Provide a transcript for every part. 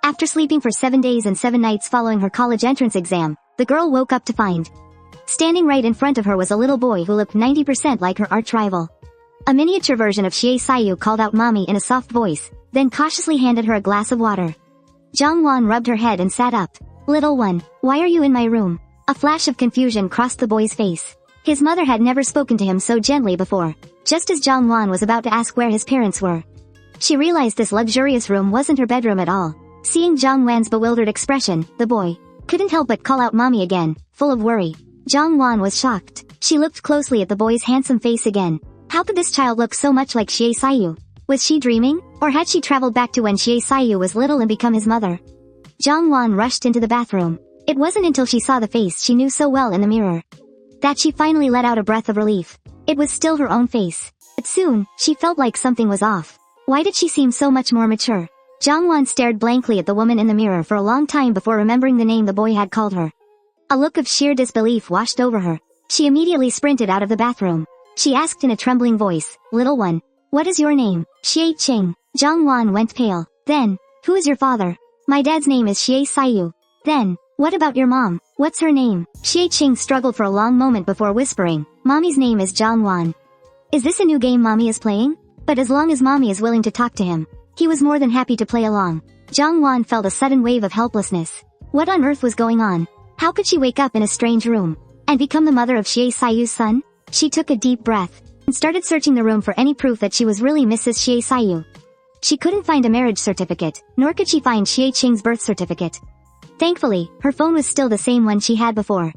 After sleeping for 7 days and 7 nights following her college entrance exam, the girl woke up to find standing right in front of her was a little boy who looked 90% like her arch rival. A miniature version of Xie Siyu called out mommy in a soft voice, then cautiously handed her a glass of water. Jiang Wan rubbed her head and sat up. Little one, why are you in my room? A flash of confusion crossed the boy's face. His mother had never spoken to him so gently before. Just as Jiang Wan was about to ask where his parents were, she realized this luxurious room wasn't her bedroom at all. Seeing Jiang Wan's bewildered expression, the boy couldn't help but call out mommy again, full of worry. Jiang Wan was shocked. She looked closely at the boy's handsome face again. How could this child look so much like Xie Siyu? Was she dreaming? Or had she traveled back to when Xie Siyu was little and become his mother? Jiang Wan rushed into the bathroom. It wasn't until she saw the face she knew so well in the mirror that she finally let out a breath of relief. It was still her own face. But soon, she felt like something was off. Why did she seem so much more mature? Jiang Wan stared blankly at the woman in the mirror for a long time before remembering the name the boy had called her. A look of sheer disbelief washed over her. She immediately sprinted out of the bathroom. She asked in a trembling voice, little one, what is your name? Xie Qing. Jiang Wan went pale. Then, who is your father? My dad's name is Xie Siyu. Then, what about your mom? What's her name? Xie Qing struggled for a long moment before whispering, mommy's name is Jiang Wan. Is this a new game mommy is playing? But as long as mommy is willing to talk to him, he was more than happy to play along. Jiang Wan felt a sudden wave of helplessness. What on earth was going on? How could she wake up in a strange room and become the mother of Xie Siyu's son? She took a deep breath and started searching the room for any proof that she was really Mrs. Xie Siyu. She couldn't find a marriage certificate, nor could she find Xie Qing's birth certificate. Thankfully, her phone was still the same one she had before.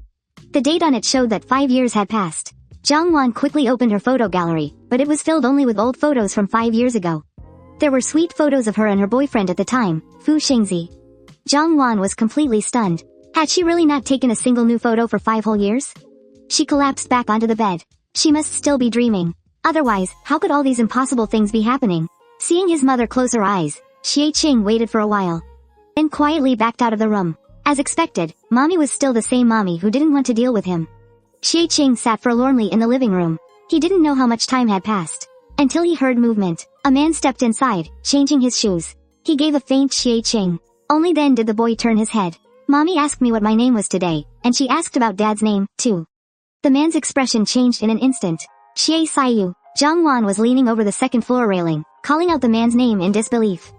The date on it showed that 5 years had passed. Jiang Wan quickly opened her photo gallery, but it was filled only with old photos from 5 years ago. There were sweet photos of her and her boyfriend at the time, Fu Xingzhe. Jiang Wan was completely stunned. Had she really not taken a single new photo for 5 whole years? She collapsed back onto the bed. She must still be dreaming. Otherwise, how could all these impossible things be happening? Seeing his mother close her eyes, Xie Qing waited for a while, then quietly backed out of the room. As expected, mommy was still the same mommy who didn't want to deal with him. Xie Qing sat forlornly in the living room. He didn't know how much time had passed until he heard movement. A man stepped inside, changing his shoes. He gave a faint Xie Qing. Only then did the boy turn his head. Mommy asked me what my name was today, and she asked about dad's name, too. The man's expression changed in an instant. Xie Siyu. Jiang Wan was leaning over the second floor railing, calling out the man's name in disbelief.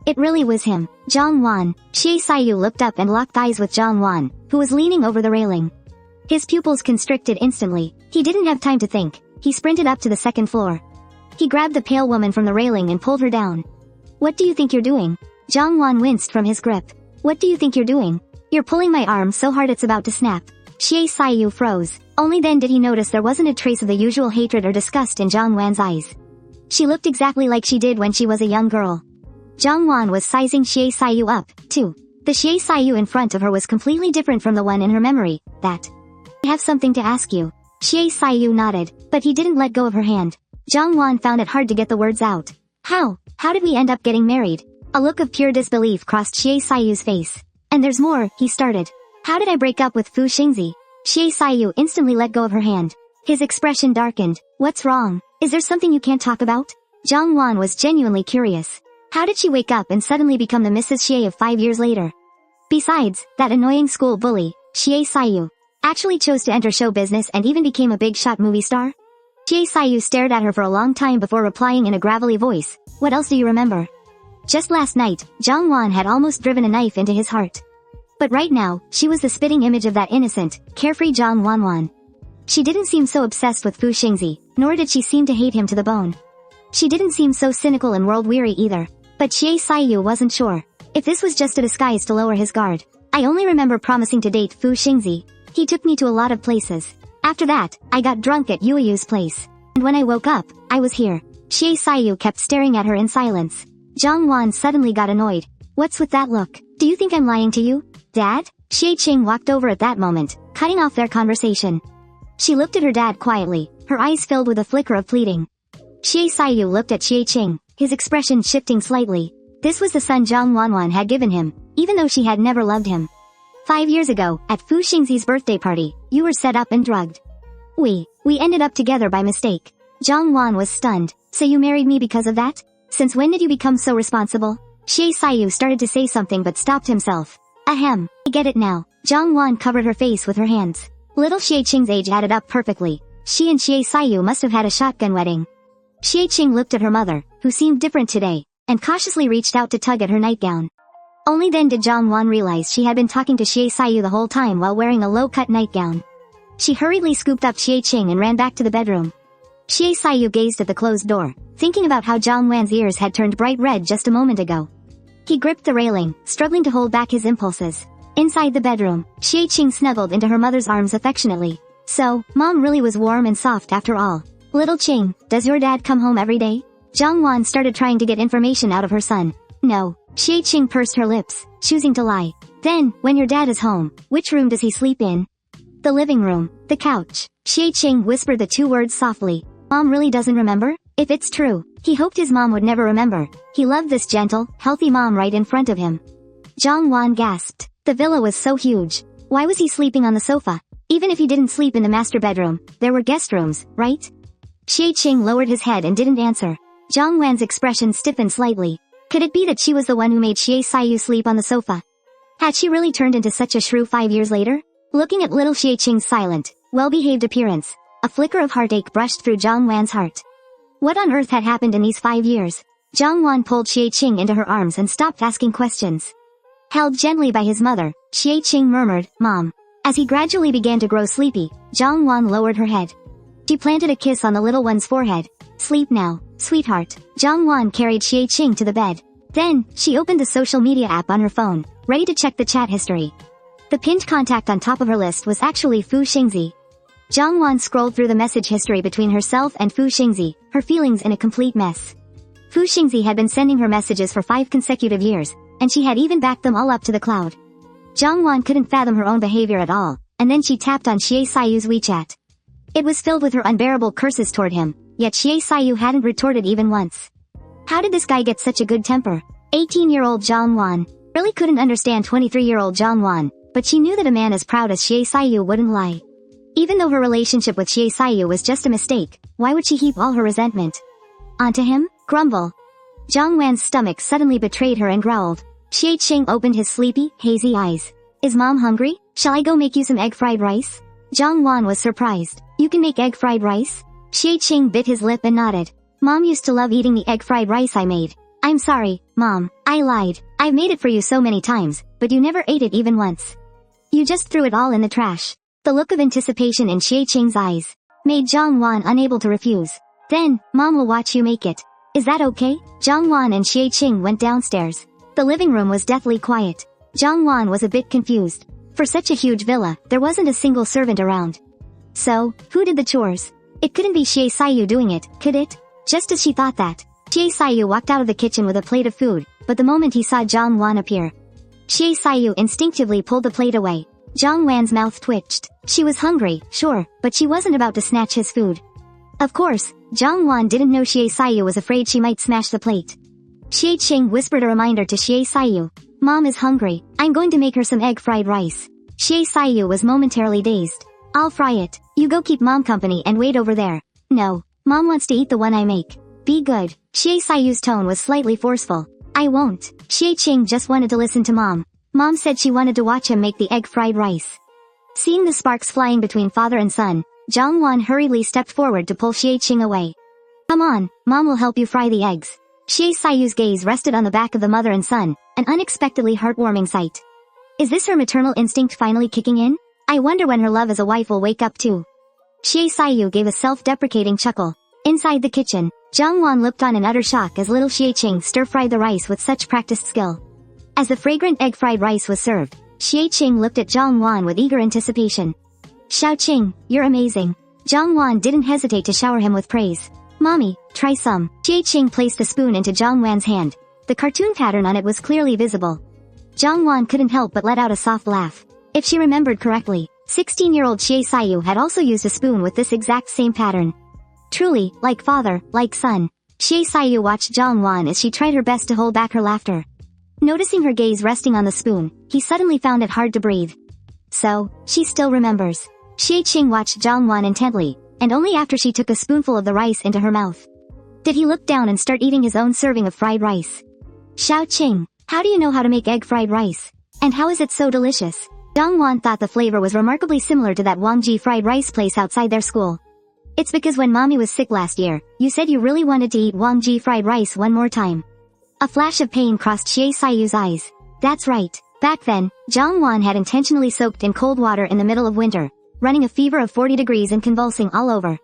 It really was him, Jiang Wan. Xie Siyu looked up and locked eyes with Jiang Wan, who was leaning over the railing. His pupils constricted instantly. He didn't have time to think. He sprinted up to the second floor. He grabbed the pale woman from the railing and pulled her down. What do you think you're doing? Jiang Wan winced from his grip. What do you think you're doing? You're pulling my arm so hard it's about to snap. Xie Siyu froze. Only then did he notice there wasn't a trace of the usual hatred or disgust in Jiang Wan's eyes. She looked exactly like she did when she was a young girl. Jiang Wan was sizing Xie Siyu up, too. The Xie Siyu in front of her was completely different from the one in her memory. That. I have something to ask you. Xie Siyu nodded, but he didn't let go of her hand. Jiang Wan found it hard to get the words out. How did we end up getting married? A look of pure disbelief crossed Xie Siyu's face. And there's more, he started. How did I break up with Fu Xingzhe? Xie Siyu instantly let go of her hand. His expression darkened. What's wrong? Is there something you can't talk about? Jiang Wan was genuinely curious. How did she wake up and suddenly become the Mrs. Xie of 5 years later? Besides, that annoying school bully, Xie Siyu, actually chose to enter show business and even became a big-shot movie star? Xie Siyu stared at her for a long time before replying in a gravelly voice. What else do you remember? Just last night, Jiang Wan had almost driven a knife into his heart. But right now, she was the spitting image of that innocent, carefree Jiang Wan. She didn't seem so obsessed with Fu Xingzhe, nor did she seem to hate him to the bone. She didn't seem so cynical and world-weary either. But Xie Siyu wasn't sure if this was just a disguise to lower his guard. I only remember promising to date Fu Xingzhe. He took me to a lot of places. After that, I got drunk at Yueyu's place. And when I woke up, I was here. Xie Siyu kept staring at her in silence. Jiang Wan suddenly got annoyed. What's with that look? Do you think I'm lying to you? Dad? Xie Qing walked over at that moment, cutting off their conversation. She looked at her dad quietly, her eyes filled with a flicker of pleading. Xie Siyu looked at Xie Qing, his expression shifting slightly. This was the son Jiang Wan had given him, even though she had never loved him. 5 years ago, at Fu Xingzhe's birthday party, you were set up and drugged. We ended up together by mistake. Jiang Wan was stunned. So you married me because of that? Since when did you become so responsible? Xie Siyu started to say something but stopped himself. Ahem, I get it now. Jiang Wan covered her face with her hands. Little Xie Qing's age added up perfectly. She and Xie Siyu must have had a shotgun wedding. Xie Qing looked at her mother, who seemed different today, and cautiously reached out to tug at her nightgown. Only then did Jiang Wan realize she had been talking to Xie Siyu the whole time while wearing a low-cut nightgown. She hurriedly scooped up Xie Qing and ran back to the bedroom. Xie Siyu gazed at the closed door, thinking about how Jiang Wan's ears had turned bright red just a moment ago. He gripped the railing, struggling to hold back his impulses. Inside the bedroom, Xie Qing snuggled into her mother's arms affectionately. So, Mom really was warm and soft after all. Little Qing, does your dad come home every day? Jiang Wan started trying to get information out of her son. No. Xie Qing pursed her lips, choosing to lie. Then, when your dad is home, which room does he sleep in? The living room, the couch. Xie Qing whispered the two words softly. Mom really doesn't remember? If it's true, he hoped his mom would never remember. He loved this gentle, healthy mom right in front of him. Jiang Wan gasped. The villa was so huge. Why was he sleeping on the sofa? Even if he didn't sleep in the master bedroom, there were guest rooms, right? Xie Qing lowered his head and didn't answer. Jiang Wan's expression stiffened slightly. Could it be that she was the one who made Xie Siyu sleep on the sofa? Had she really turned into such a shrew 5 years later? Looking at little Xie Qing's silent, well-behaved appearance, a flicker of heartache brushed through Jiang Wan's heart. What on earth had happened in these 5 years? Jiang Wan pulled Xie Qing into her arms and stopped asking questions. Held gently by his mother, Xie Qing murmured, Mom. As he gradually began to grow sleepy, Jiang Wan lowered her head. She planted a kiss on the little one's forehead. Sleep now, sweetheart. Jiang Wan carried Xie Qing to the bed. Then, she opened the social media app on her phone, ready to check the chat history. The pinned contact on top of her list was actually Fu Xingzhe. Jiang Wan scrolled through the message history between herself and Fu Xingzhe, her feelings in a complete mess. Fu Xingzhe had been sending her messages for 5 consecutive years, and she had even backed them all up to the cloud. Jiang Wan couldn't fathom her own behavior at all, and then she tapped on Xie Siyu's WeChat. It was filled with her unbearable curses toward him, yet Xie Siyu hadn't retorted even once. How did this guy get such a good temper? 18-year-old Jiang Wan really couldn't understand 23-year-old Jiang Wan, but she knew that a man as proud as Xie Siyu wouldn't lie. Even though her relationship with Xie Siyu was just a mistake, why would she heap all her resentment onto him? Grumble. Jiang Wan's stomach suddenly betrayed her and growled. Xie Qing opened his sleepy, hazy eyes. Is Mom hungry? Shall I go make you some egg fried rice? Jiang Wan was surprised. You can make egg fried rice? Xie Qing bit his lip and nodded. Mom used to love eating the egg fried rice I made. I'm sorry, Mom. I lied. I've made it for you so many times, but you never ate it even once. You just threw it all in the trash. The look of anticipation in Xie Qing's eyes made Jiang Wan unable to refuse. Then, Mom will watch you make it. Is that okay? Jiang Wan and Xie Qing went downstairs. The living room was deathly quiet. Jiang Wan was a bit confused. For such a huge villa, there wasn't a single servant around. So, who did the chores? It couldn't be Xie Siyu doing it, could it? Just as she thought that, Xie Siyu walked out of the kitchen with a plate of food, but the moment he saw Jiang Wan appear, Xie Siyu instinctively pulled the plate away. Jiang Wan's mouth twitched. She was hungry, sure, but she wasn't about to snatch his food. Of course, Jiang Wan didn't know Xie Siyu was afraid she might smash the plate. Xie Qing whispered a reminder to Xie Siyu. Mom is hungry. I'm going to make her some egg fried rice. Xie Siyu was momentarily dazed. I'll fry it. You go keep Mom company and wait over there. No. Mom wants to eat the one I make. Be good. Xie Siyu's tone was slightly forceful. I won't. Xie Qing just wanted to listen to Mom. Mom said she wanted to watch him make the egg fried rice. Seeing the sparks flying between father and son, Jiang Wan hurriedly stepped forward to pull Xie Qing away. Come on, Mom will help you fry the eggs. Xie Siyu's gaze rested on the back of the mother and son, an unexpectedly heartwarming sight. Is this her maternal instinct finally kicking in? I wonder when her love as a wife will wake up too. Xie Siyu gave a self-deprecating chuckle. Inside the kitchen, Jiang Wan looked on in utter shock as little Xie Qing stir-fried the rice with such practiced skill. As the fragrant egg-fried rice was served, Xie Qing looked at Jiang Wan with eager anticipation. Xiao Qing, you're amazing. Jiang Wan didn't hesitate to shower him with praise. Mommy, try some. Xie Qing placed the spoon into Jiang Wan's hand. The cartoon pattern on it was clearly visible. Jiang Wan couldn't help but let out a soft laugh. If she remembered correctly, 16-year-old Xie Siyu had also used a spoon with this exact same pattern. Truly, like father, like son. Xie Siyu watched Jiang Wan as she tried her best to hold back her laughter. Noticing her gaze resting on the spoon, he suddenly found it hard to breathe. So, she still remembers. Xie Qing watched Jiang Wan intently, and only after she took a spoonful of the rice into her mouth did he look down and start eating his own serving of fried rice. Xiao Qing, how do you know how to make egg fried rice? And how is it so delicious? Jiang Wan thought the flavor was remarkably similar to that Wangji fried rice place outside their school. It's because when mommy was sick last year, you said you really wanted to eat Wangji fried rice one more time. A flash of pain crossed Xie Siyu's eyes. That's right. Back then, Jiang Wan had intentionally soaked in cold water in the middle of winter, running a fever of 40 degrees and convulsing all over.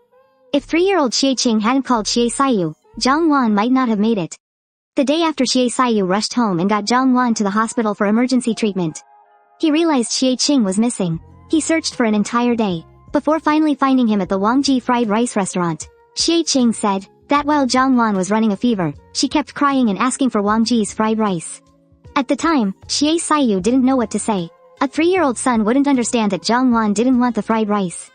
If 3-year-old Xie Qing hadn't called Xie Siyu, Jiang Wan might not have made it. The day after Xie Siyu rushed home and got Jiang Wan to the hospital for emergency treatment. He realized Xie Qing was missing. He searched for an entire day, before finally finding him at the Wangji fried rice restaurant. Xie Qing said that while Jiang Wan was running a fever, she kept crying and asking for Wangji's fried rice. At the time, Xie Siyu didn't know what to say. A 3-year-old son wouldn't understand that Jiang Wan didn't want the fried rice,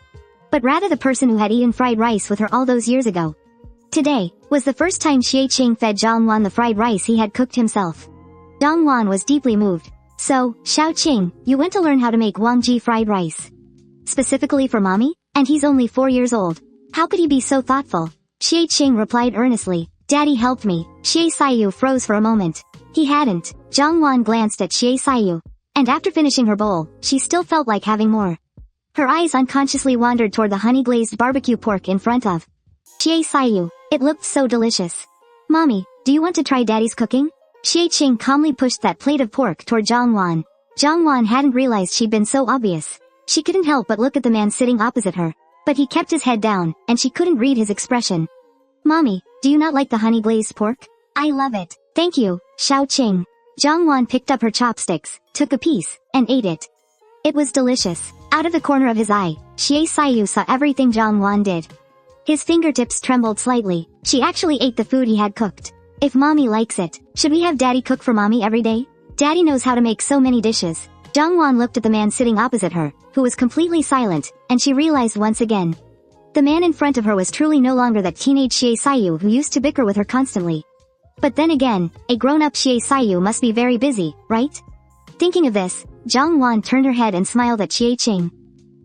but rather the person who had eaten fried rice with her all those years ago. Today was the first time Xie Qing fed Jiang Wan the fried rice he had cooked himself. Jiang Wan was deeply moved. So, Xiao Qing, you went to learn how to make Wangji fried rice specifically for mommy? And he's only 4 years old. How could he be so thoughtful? Xie Qing replied earnestly. Daddy helped me. Xie Siyu froze for a moment. He hadn't. Jiang Wan glanced at Xie Siyu, and after finishing her bowl, she still felt like having more. Her eyes unconsciously wandered toward the honey-glazed barbecue pork in front of Xie Siyu. It looked so delicious. Mommy, do you want to try Daddy's cooking? Xie Qing calmly pushed that plate of pork toward Jiang Wan. Jiang Wan hadn't realized she'd been so obvious. She couldn't help but look at the man sitting opposite her, but he kept his head down, and she couldn't read his expression. Mommy, do you not like the honey-glazed pork? I love it. Thank you, Xiao Qing. Jiang Wan picked up her chopsticks, took a piece, and ate it. It was delicious. Out of the corner of his eye, Xie Siyu saw everything Jiang Wan did. His fingertips trembled slightly. She actually ate the food he had cooked. If mommy likes it, should we have daddy cook for mommy every day? Daddy knows how to make so many dishes. Jiang Wan looked at the man sitting opposite her, who was completely silent, and she realized once again. The man in front of her was truly no longer that teenage Xie Siyu who used to bicker with her constantly. But then again, a grown-up Xie Siyu must be very busy, right? Thinking of this, Jiang Wan turned her head and smiled at Xie Qing.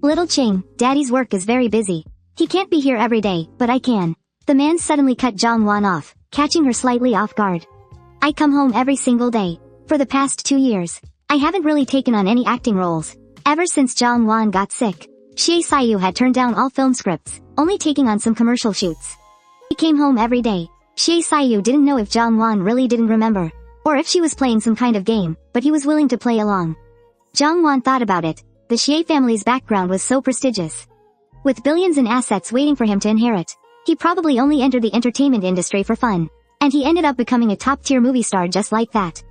Little Qing, daddy's work is very busy. He can't be here every day, but I can. The man suddenly cut Jiang Wan off, catching her slightly off guard. I come home every single day. For the past 2 years, I haven't really taken on any acting roles. Ever since Jiang Wan got sick, Xie Siyu had turned down all film scripts, only taking on some commercial shoots. He came home every day. Xie Siyu didn't know if Jiang Wan really didn't remember, or if she was playing some kind of game, but he was willing to play along. Jiang Wan thought about it. The Xie family's background was so prestigious. With billions in assets waiting for him to inherit, he probably only entered the entertainment industry for fun, and he ended up becoming a top-tier movie star just like that.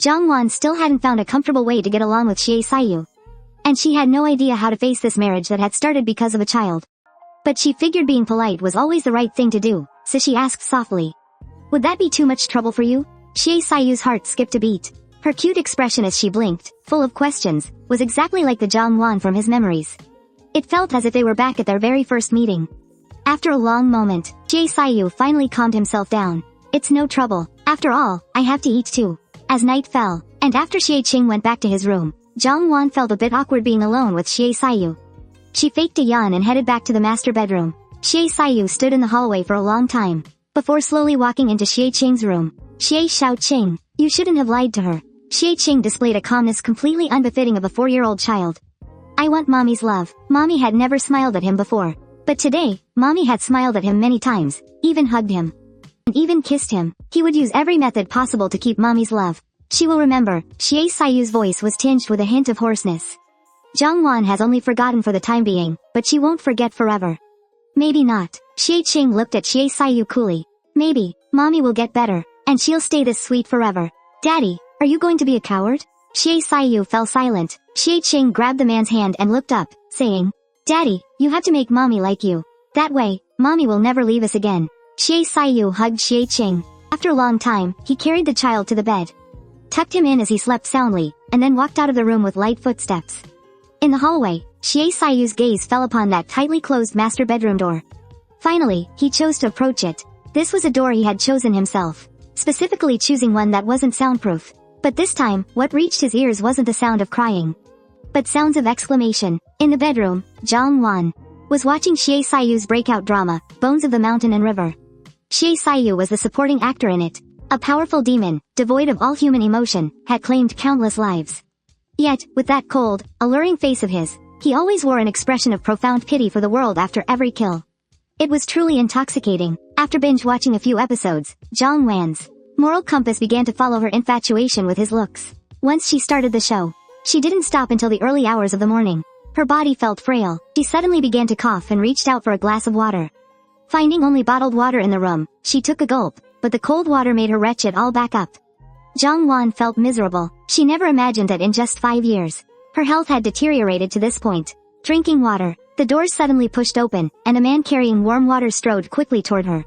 Jiang Wan still hadn't found a comfortable way to get along with Xie Siyu, and she had no idea how to face this marriage that had started because of a child. But she figured being polite was always the right thing to do, so she asked softly. Would that be too much trouble for you? Xie Siyu's heart skipped a beat. Her cute expression as she blinked, full of questions, was exactly like the Jiang Wan from his memories. It felt as if they were back at their very first meeting. After a long moment, Xie Siyu finally calmed himself down. It's no trouble. After all, I have to eat too. As night fell, and after Xie Qing went back to his room, Jiang Wan felt a bit awkward being alone with Xie Siyu. She faked a yawn and headed back to the master bedroom. Xie Siyu stood in the hallway for a long time, before slowly walking into Xie Qing's room. Xie Xiao Qing, you shouldn't have lied to her. Xie Qing displayed a calmness completely unbefitting of a 4-year-old child. I want mommy's love. Mommy had never smiled at him before. But today, mommy had smiled at him many times, even hugged him, and even kissed him. He would use every method possible to keep mommy's love. She will remember. Xie Siyu's voice was tinged with a hint of hoarseness. Jiang Wan has only forgotten for the time being, but she won't forget forever. Maybe not. Xie Qing looked at Xie Siyu coolly. Maybe, mommy will get better, and she'll stay this sweet forever. Daddy, are you going to be a coward? Xie Siyu fell silent. Xie Qing grabbed the man's hand and looked up, saying, Daddy, you have to make mommy like you. That way, mommy will never leave us again. Xie Siyu hugged Xie Qing. After a long time, he carried the child to the bed, tucked him in as he slept soundly, and then walked out of the room with light footsteps. In the hallway, Xie Siyu's gaze fell upon that tightly closed master bedroom door. Finally, he chose to approach it. This was a door he had chosen himself, specifically choosing one that wasn't soundproof. But this time, what reached his ears wasn't the sound of crying, but sounds of exclamation. In the bedroom, Jiang Wan was watching Xie Siyu's breakout drama, Bones of the Mountain and River. Xie Siyu was the supporting actor in it. A powerful demon, devoid of all human emotion, had claimed countless lives. Yet, with that cold, alluring face of his, he always wore an expression of profound pity for the world after every kill. It was truly intoxicating. After binge-watching a few episodes, Jiang Wan's moral compass began to follow her infatuation with his looks. Once she started the show, she didn't stop until the early hours of the morning. Her body felt frail. She suddenly began to cough and reached out for a glass of water. Finding only bottled water in the room, she took a gulp, but the cold water made her wretched all back up. Jiang Wan felt miserable. She never imagined that in just 5 years, her health had deteriorated to this point. Drinking water. The doors suddenly pushed open, and a man carrying warm water strode quickly toward her.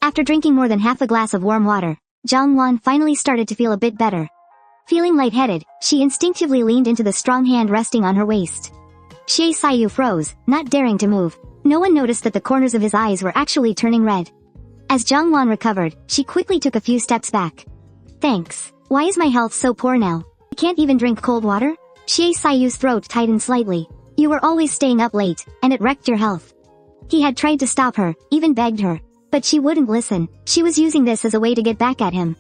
After drinking more than half a glass of warm water, Jiang Wan finally started to feel a bit better. Feeling lightheaded, she instinctively leaned into the strong hand resting on her waist. Xie Siyu froze, not daring to move. No one noticed that the corners of his eyes were actually turning red. As Jiang Wan recovered, she quickly took a few steps back. Thanks. Why is my health so poor now? I can't even drink cold water? Xie Siyu's throat tightened slightly. You were always staying up late, and it wrecked your health. He had tried to stop her, even begged her. But she wouldn't listen. She was using this as a way to get back at him.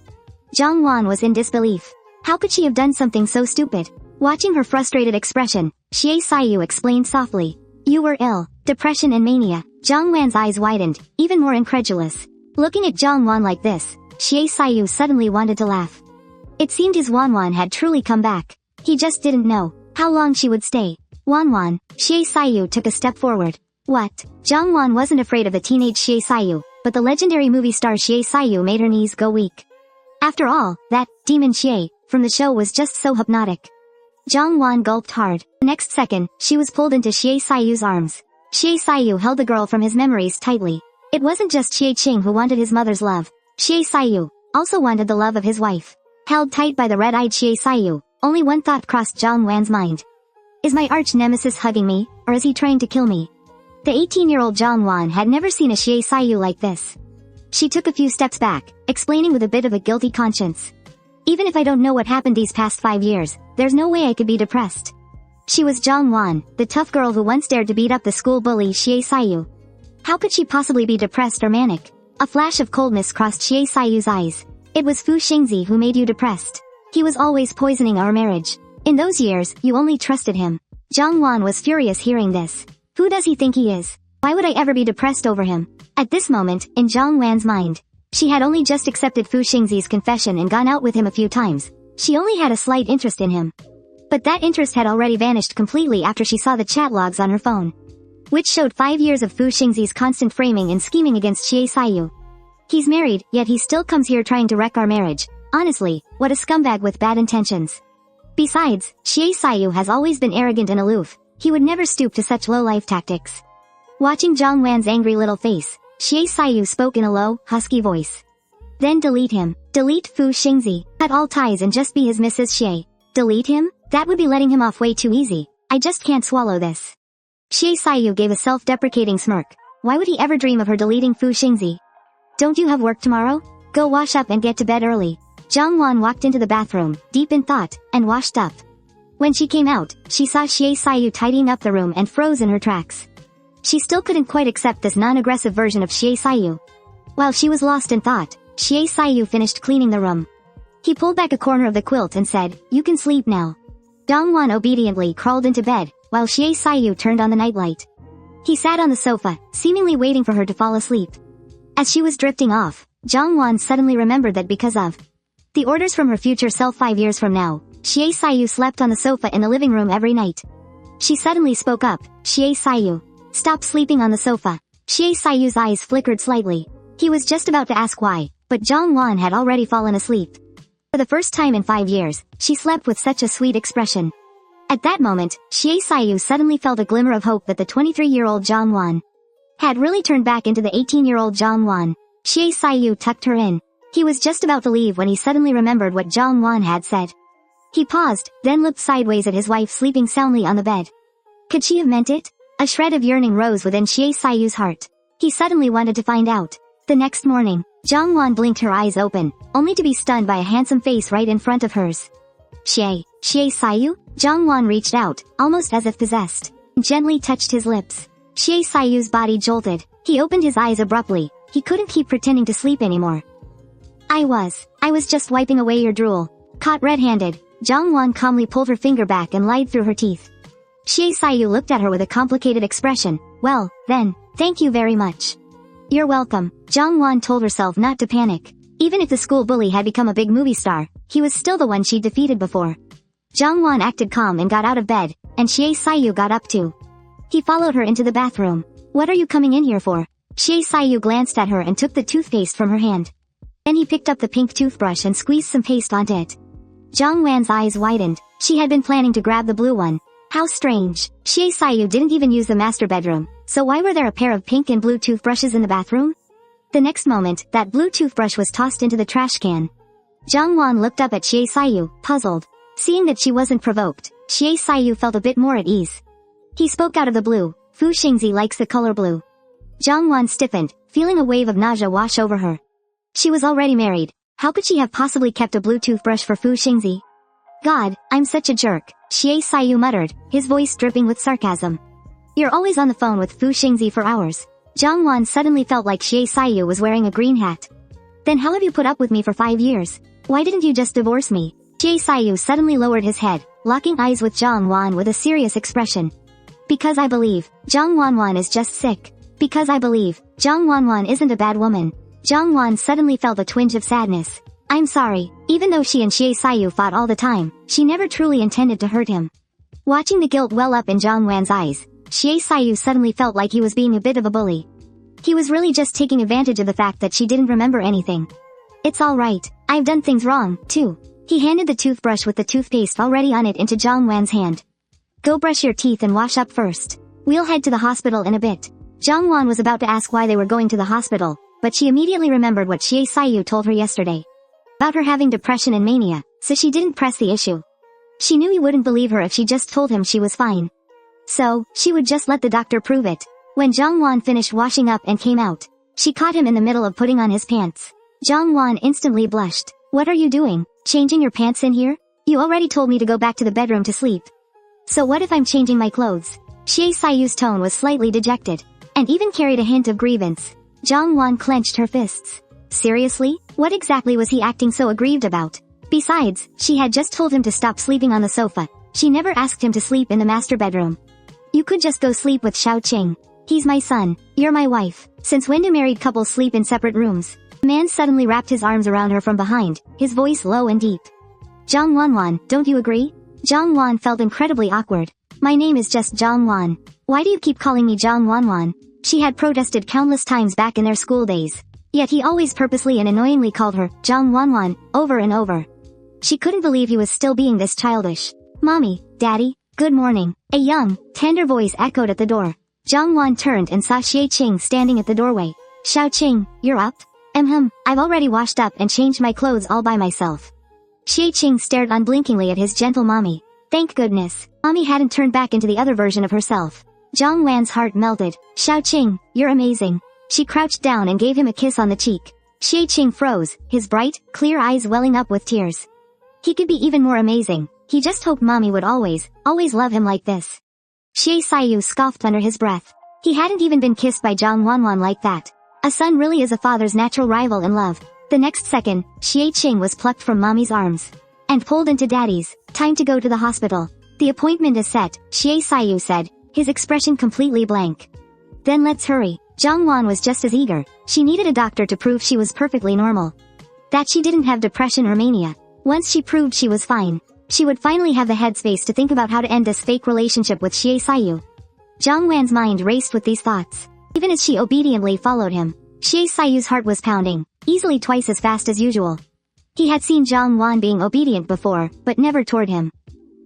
Jiang Wan was in disbelief. How could she have done something so stupid? Watching her frustrated expression, Xie Siyu explained softly. You were ill. Depression and mania. Jiang Wan's eyes widened, even more incredulous. Looking at Jiang Wan like this, Xie Siyu suddenly wanted to laugh. It seemed his Wan had truly come back. He just didn't know how long she would stay. Wan, Xie Siyu took a step forward. What? Jiang Wan wasn't afraid of the teenage Xie Siyu, but the legendary movie star Xie Siyu made her knees go weak. After all, that demon Xie from the show was just so hypnotic. Jiang Wan gulped hard. The next second, she was pulled into Xie Siyu's arms. Xie Siyu held the girl from his memories tightly. It wasn't just Xie Qing who wanted his mother's love. Xie Siyu also wanted the love of his wife. Held tight by the red-eyed Xie Siyu, only one thought crossed Jiang Wan's mind. Is my arch-nemesis hugging me, or is he trying to kill me? The 18-year-old Jiang Wan had never seen a Xie Siyu like this. She took a few steps back, explaining with a bit of a guilty conscience. Even if I don't know what happened these past 5 years, there's no way I could be depressed. She was Jiang Wan, the tough girl who once dared to beat up the school bully Xie Siyu. How could she possibly be depressed or manic? A flash of coldness crossed Xie Siyu's eyes. It was Fu Xingzhe who made you depressed. He was always poisoning our marriage. In those years, you only trusted him. Jiang Wan was furious hearing this. Who does he think he is? Why would I ever be depressed over him? At this moment, in Jiang Wan's mind, she had only just accepted Fu Xingzhe's confession and gone out with him a few times. She only had a slight interest in him. But that interest had already vanished completely after she saw the chat logs on her phone, which showed 5 years of Fu Xingzhe's constant framing and scheming against Xie Siyu. He's married, yet he still comes here trying to wreck our marriage. Honestly, what a scumbag with bad intentions. Besides, Xie Siyu has always been arrogant and aloof. He would never stoop to such low-life tactics. Watching Jiang Wan's angry little face, Xie Siyu spoke in a low, husky voice. Then delete him. Delete Fu Xingzhe. Cut all ties and just be his Mrs. Xie. Delete him? That would be letting him off way too easy. I just can't swallow this. Xie Siyu gave a self-deprecating smirk. Why would he ever dream of her deleting Fu Xingzhe? Don't you have work tomorrow? Go wash up and get to bed early. Jiang Wan walked into the bathroom, deep in thought, and washed up. When she came out, she saw Xie Siyu tidying up the room and froze in her tracks. She still couldn't quite accept this non-aggressive version of Xie Siyu. While she was lost in thought, Xie Siyu finished cleaning the room. He pulled back a corner of the quilt and said, "You can sleep now." Jiang Wan obediently crawled into bed, while Xie Siyu turned on the nightlight. He sat on the sofa, seemingly waiting for her to fall asleep. As she was drifting off, Jiang Wan suddenly remembered that because of the orders from her future self 5 years from now, Xie Siyu slept on the sofa in the living room every night. She suddenly spoke up, "Xie Siyu, stop sleeping on the sofa." Xie Siyu's eyes flickered slightly. He was just about to ask why, but Jiang Wan had already fallen asleep. For the first time in 5 years, she slept with such a sweet expression. At that moment, Xie Siyu suddenly felt a glimmer of hope that the 23-year-old Jiang Wan had really turned back into the 18-year-old Jiang Wan. Xie Siyu tucked her in. He was just about to leave when he suddenly remembered what Jiang Wan had said. He paused, then looked sideways at his wife sleeping soundly on the bed. Could she have meant it? A shred of yearning rose within Xie Siyu's heart. He suddenly wanted to find out. The next morning, Jiang Wan blinked her eyes open, only to be stunned by a handsome face right in front of hers. Xie Siyu? Jiang Wan reached out, almost as if possessed, and gently touched his lips. Xie Siyu's body jolted. He opened his eyes abruptly. He couldn't keep pretending to sleep anymore. I was just wiping away your drool. Caught red-handed, Jiang Wan calmly pulled her finger back and lied through her teeth. Xie Siyu looked at her with a complicated expression. Well, then, thank you very much. You're welcome. Jiang Wan told herself not to panic. Even if the school bully had become a big movie star, he was still the one she'd defeated before. Jiang Wan acted calm and got out of bed, and Xie Siyu got up too. He followed her into the bathroom. What are you coming in here for? Xie Siyu glanced at her and took the toothpaste from her hand. Then he picked up the pink toothbrush and squeezed some paste onto it. Jiang Wan's eyes widened. She had been planning to grab the blue one. How strange. Xie Siyu didn't even use the master bedroom, so why were there a pair of pink and blue toothbrushes in the bathroom? The next moment, that blue toothbrush was tossed into the trash can. Jiang Wan looked up at Xie Siyu, puzzled. Seeing that she wasn't provoked, Xie Siyu felt a bit more at ease. He spoke out of the blue. Fu Xingzhe likes the color blue. Jiang Wan stiffened, feeling a wave of nausea wash over her. She was already married. How could she have possibly kept a blue toothbrush for Fu Xingzhe? God, I'm such a jerk, Xie Siyu muttered, his voice dripping with sarcasm. You're always on the phone with Fu Xingzhe for hours. Jiang Wan suddenly felt like Xie Siyu was wearing a green hat. Then how have you put up with me for 5 years? Why didn't you just divorce me? Xie Siyu suddenly lowered his head, locking eyes with Jiang Wan with a serious expression. Because I believe, Jiang Wan is just sick. Because I believe, Jiang Wan isn't a bad woman. Jiang Wan suddenly felt a twinge of sadness. I'm sorry, even though she and Xie Siyu fought all the time, she never truly intended to hurt him. Watching the guilt well up in Jiang Wan's eyes, Xie Siyu suddenly felt like he was being a bit of a bully. He was really just taking advantage of the fact that she didn't remember anything. It's alright, I've done things wrong, too. He handed the toothbrush with the toothpaste already on it into Jiang Wan's hand. Go brush your teeth and wash up first. We'll head to the hospital in a bit. Jiang Wan was about to ask why they were going to the hospital, but she immediately remembered what Xie Siyu told her yesterday. About her having depression and mania, so she didn't press the issue. She knew he wouldn't believe her if she just told him she was fine. So, she would just let the doctor prove it. When Jiang Wan finished washing up and came out, she caught him in the middle of putting on his pants. Jiang Wan instantly blushed. What are you doing? Changing your pants in here? You already told me to go back to the bedroom to sleep. So what if I'm changing my clothes? Xie Siyu's tone was slightly dejected, and even carried a hint of grievance. Jiang Wan clenched her fists. Seriously? What exactly was he acting so aggrieved about? Besides, she had just told him to stop sleeping on the sofa. She never asked him to sleep in the master bedroom. You could just go sleep with Xie Qing. He's my son. You're my wife. Since when do married couples sleep in separate rooms? The man suddenly wrapped his arms around her from behind, his voice low and deep. Jiang Wan, don't you agree? Jiang Wan felt incredibly awkward. My name is just Jiang Wan. Why do you keep calling me Jiang Wan? She had protested countless times back in their school days. Yet he always purposely and annoyingly called her Jiang Wan over and over. She couldn't believe he was still being this childish. Mommy, Daddy, good morning. A young, tender voice echoed at the door. Jiang Wan turned and saw Xie Qing standing at the doorway. Xie Qing, you're up? I've already washed up and changed my clothes all by myself. Xie Qing stared unblinkingly at his gentle mommy. Thank goodness, mommy hadn't turned back into the other version of herself. Jiang Wan's heart melted. Xie Qing, you're amazing. She crouched down and gave him a kiss on the cheek. Xie Qing froze, his bright, clear eyes welling up with tears. He could be even more amazing. He just hoped mommy would always love him like this. Xie Siyu scoffed under his breath. He hadn't even been kissed by Jiang Wan like that. A son really is a father's natural rival in love. The next second, Xie Qing was plucked from mommy's arms and pulled into daddy's. Time to go to the hospital. The appointment is set, Xie Siyu said, his expression completely blank. Then let's hurry. Jiang Wan was just as eager. She needed a doctor to prove she was perfectly normal. That she didn't have depression or mania. Once she proved she was fine, she would finally have the headspace to think about how to end this fake relationship with Xie Siyu. Jiang Wan's mind raced with these thoughts. Even as she obediently followed him, Xie Siyu's heart was pounding, easily twice as fast as usual. He had seen Jiang Wan being obedient before, but never toward him.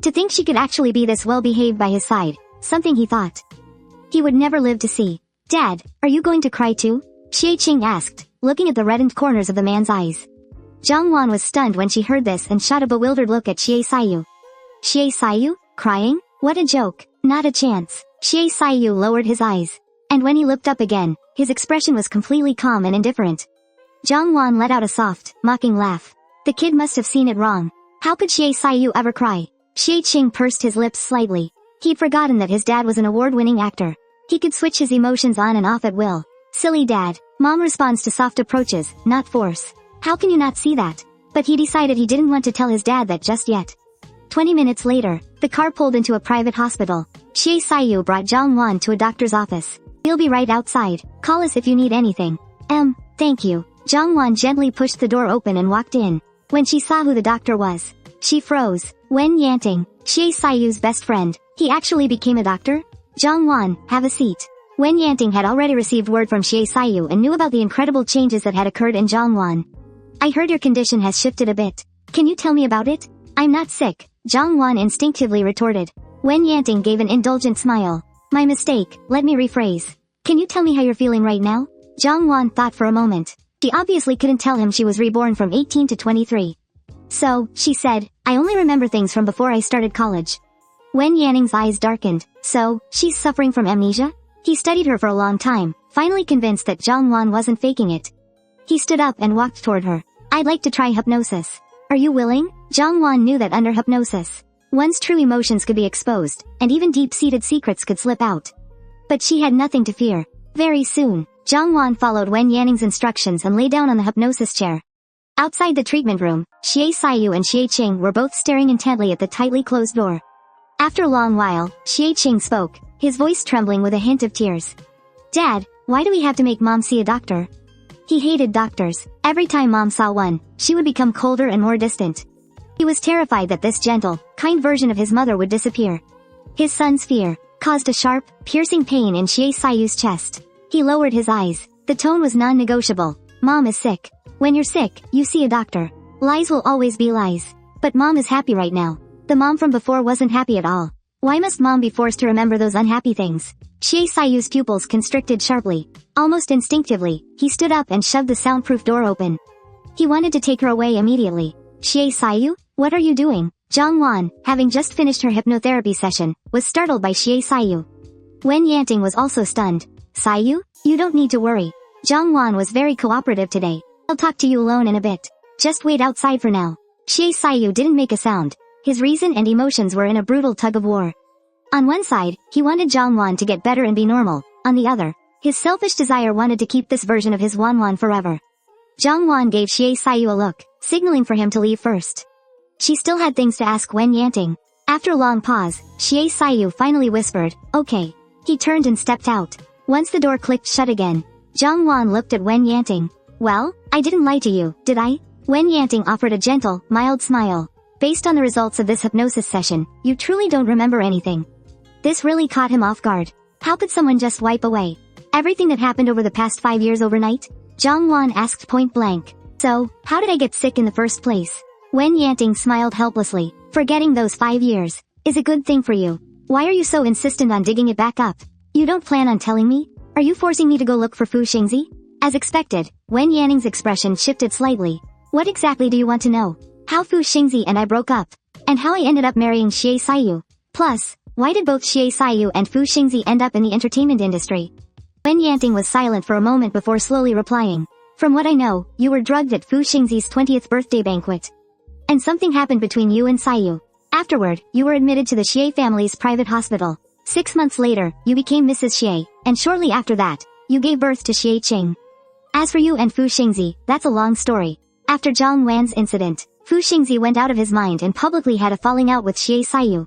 To think she could actually be this well-behaved by his side, something he thought he would never live to see. Dad, are you going to cry too? Xie Qing asked, looking at the reddened corners of the man's eyes. Jiang Wan was stunned when she heard this and shot a bewildered look at Xie Siyu. Xie Siyu? Crying? What a joke. Not a chance. Xie Siyu lowered his eyes. And when he looked up again, his expression was completely calm and indifferent. Jiang Wan let out a soft, mocking laugh. The kid must have seen it wrong. How could Xie Siyu ever cry? Xie Qing pursed his lips slightly. He'd forgotten that his dad was an award-winning actor. He could switch his emotions on and off at will. Silly dad. Mom responds to soft approaches, not force. How can you not see that? But he decided he didn't want to tell his dad that just yet. 20 minutes later, the car pulled into a private hospital. Xie Siyu brought Jiang Wan to a doctor's office. "We'll be right outside. Call us if you need anything." Thank you." Jiang Wan gently pushed the door open and walked in. When she saw who the doctor was, she froze. Wen Yanting, Xie Siyu's best friend. He actually became a doctor? "Jiang Wan, have a seat." Wen Yanting had already received word from Xie Siyu and knew about the incredible changes that had occurred in Jiang Wan. "I heard your condition has shifted a bit. Can you tell me about it?" "I'm not sick," Jiang Wan instinctively retorted. Wen Yanting gave an indulgent smile. "My mistake, let me rephrase. Can you tell me how you're feeling right now?" Jiang Wan thought for a moment. She obviously couldn't tell him she was reborn from 18 to 23. "So," she said, "I only remember things from before I started college." Wen Yanting's eyes darkened. "So, she's suffering from amnesia?" He studied her for a long time, finally convinced that Jiang Wan wasn't faking it. He stood up and walked toward her. "I'd like to try hypnosis. Are you willing?" Jiang Wan knew that under hypnosis, one's true emotions could be exposed, and even deep-seated secrets could slip out. But she had nothing to fear. Very soon, Jiang Wan followed Wen Yanting's instructions and lay down on the hypnosis chair. Outside the treatment room, Xie Siyu and Xie Qing were both staring intently at the tightly closed door. After a long while, Xie Qing spoke, his voice trembling with a hint of tears. "Dad, why do we have to make Mom see a doctor?" He hated doctors. Every time Mom saw one, she would become colder and more distant. He was terrified that this gentle, kind version of his mother would disappear. His son's fear caused a sharp, piercing pain in Xie Siyu's chest. He lowered his eyes. The tone was non-negotiable. "Mom is sick. When you're sick, you see a doctor. Lies will always be lies. But Mom is happy right now." The mom from before wasn't happy at all. Why must Mom be forced to remember those unhappy things? Xie Siyu's pupils constricted sharply. Almost instinctively, he stood up and shoved the soundproof door open. He wanted to take her away immediately. "Xie Siyu, what are you doing?" Jiang Wan, having just finished her hypnotherapy session, was startled by Xie Siyu. Wen Yanting was also stunned. "Siyu, you don't need to worry. Jiang Wan was very cooperative today. I'll talk to you alone in a bit. Just wait outside for now." Xie Siyu didn't make a sound. His reason and emotions were in a brutal tug-of-war. On one side, he wanted Jiang Wan to get better and be normal. On the other, his selfish desire wanted to keep this version of his Wan forever. Jiang Wan gave Xie Siyu a look, signaling for him to leave first. She still had things to ask Wen Yanting. After a long pause, Xie Siyu finally whispered, "Okay." He turned and stepped out. Once the door clicked shut again, Jiang Wan looked at Wen Yanting. "Well, I didn't lie to you, did I?" Wen Yanting offered a gentle, mild smile. "Based on the results of this hypnosis session, you truly don't remember anything." This really caught him off guard. How could someone just wipe away everything that happened over the past 5 years overnight? Jiang Wan asked point blank. "So, how did I get sick in the first place?" Wen Yanting smiled helplessly. "Forgetting those 5 years is a good thing for you. Why are you so insistent on digging it back up? You don't plan on telling me? Are you forcing me to go look for Fu Xingzhe?" As expected, Wen Yanting's expression shifted slightly. "What exactly do you want to know?" "How Fu Xingzhe and I broke up, and how I ended up marrying Xie Siyu. Plus, why did both Xie Siyu and Fu Xingzhe end up in the entertainment industry?" Wen Yanting was silent for a moment before slowly replying. "From what I know, you were drugged at Fu Xingzhe's 20th birthday banquet. And something happened between you and Siyu. Afterward, you were admitted to the Xie family's private hospital. 6 months later, you became Mrs. Xie, and shortly after that, you gave birth to Xie Qing. As for you and Fu Xingzhe, that's a long story. After Jiang Wan's incident, Fu Xingzhe went out of his mind and publicly had a falling out with Xie Siyu.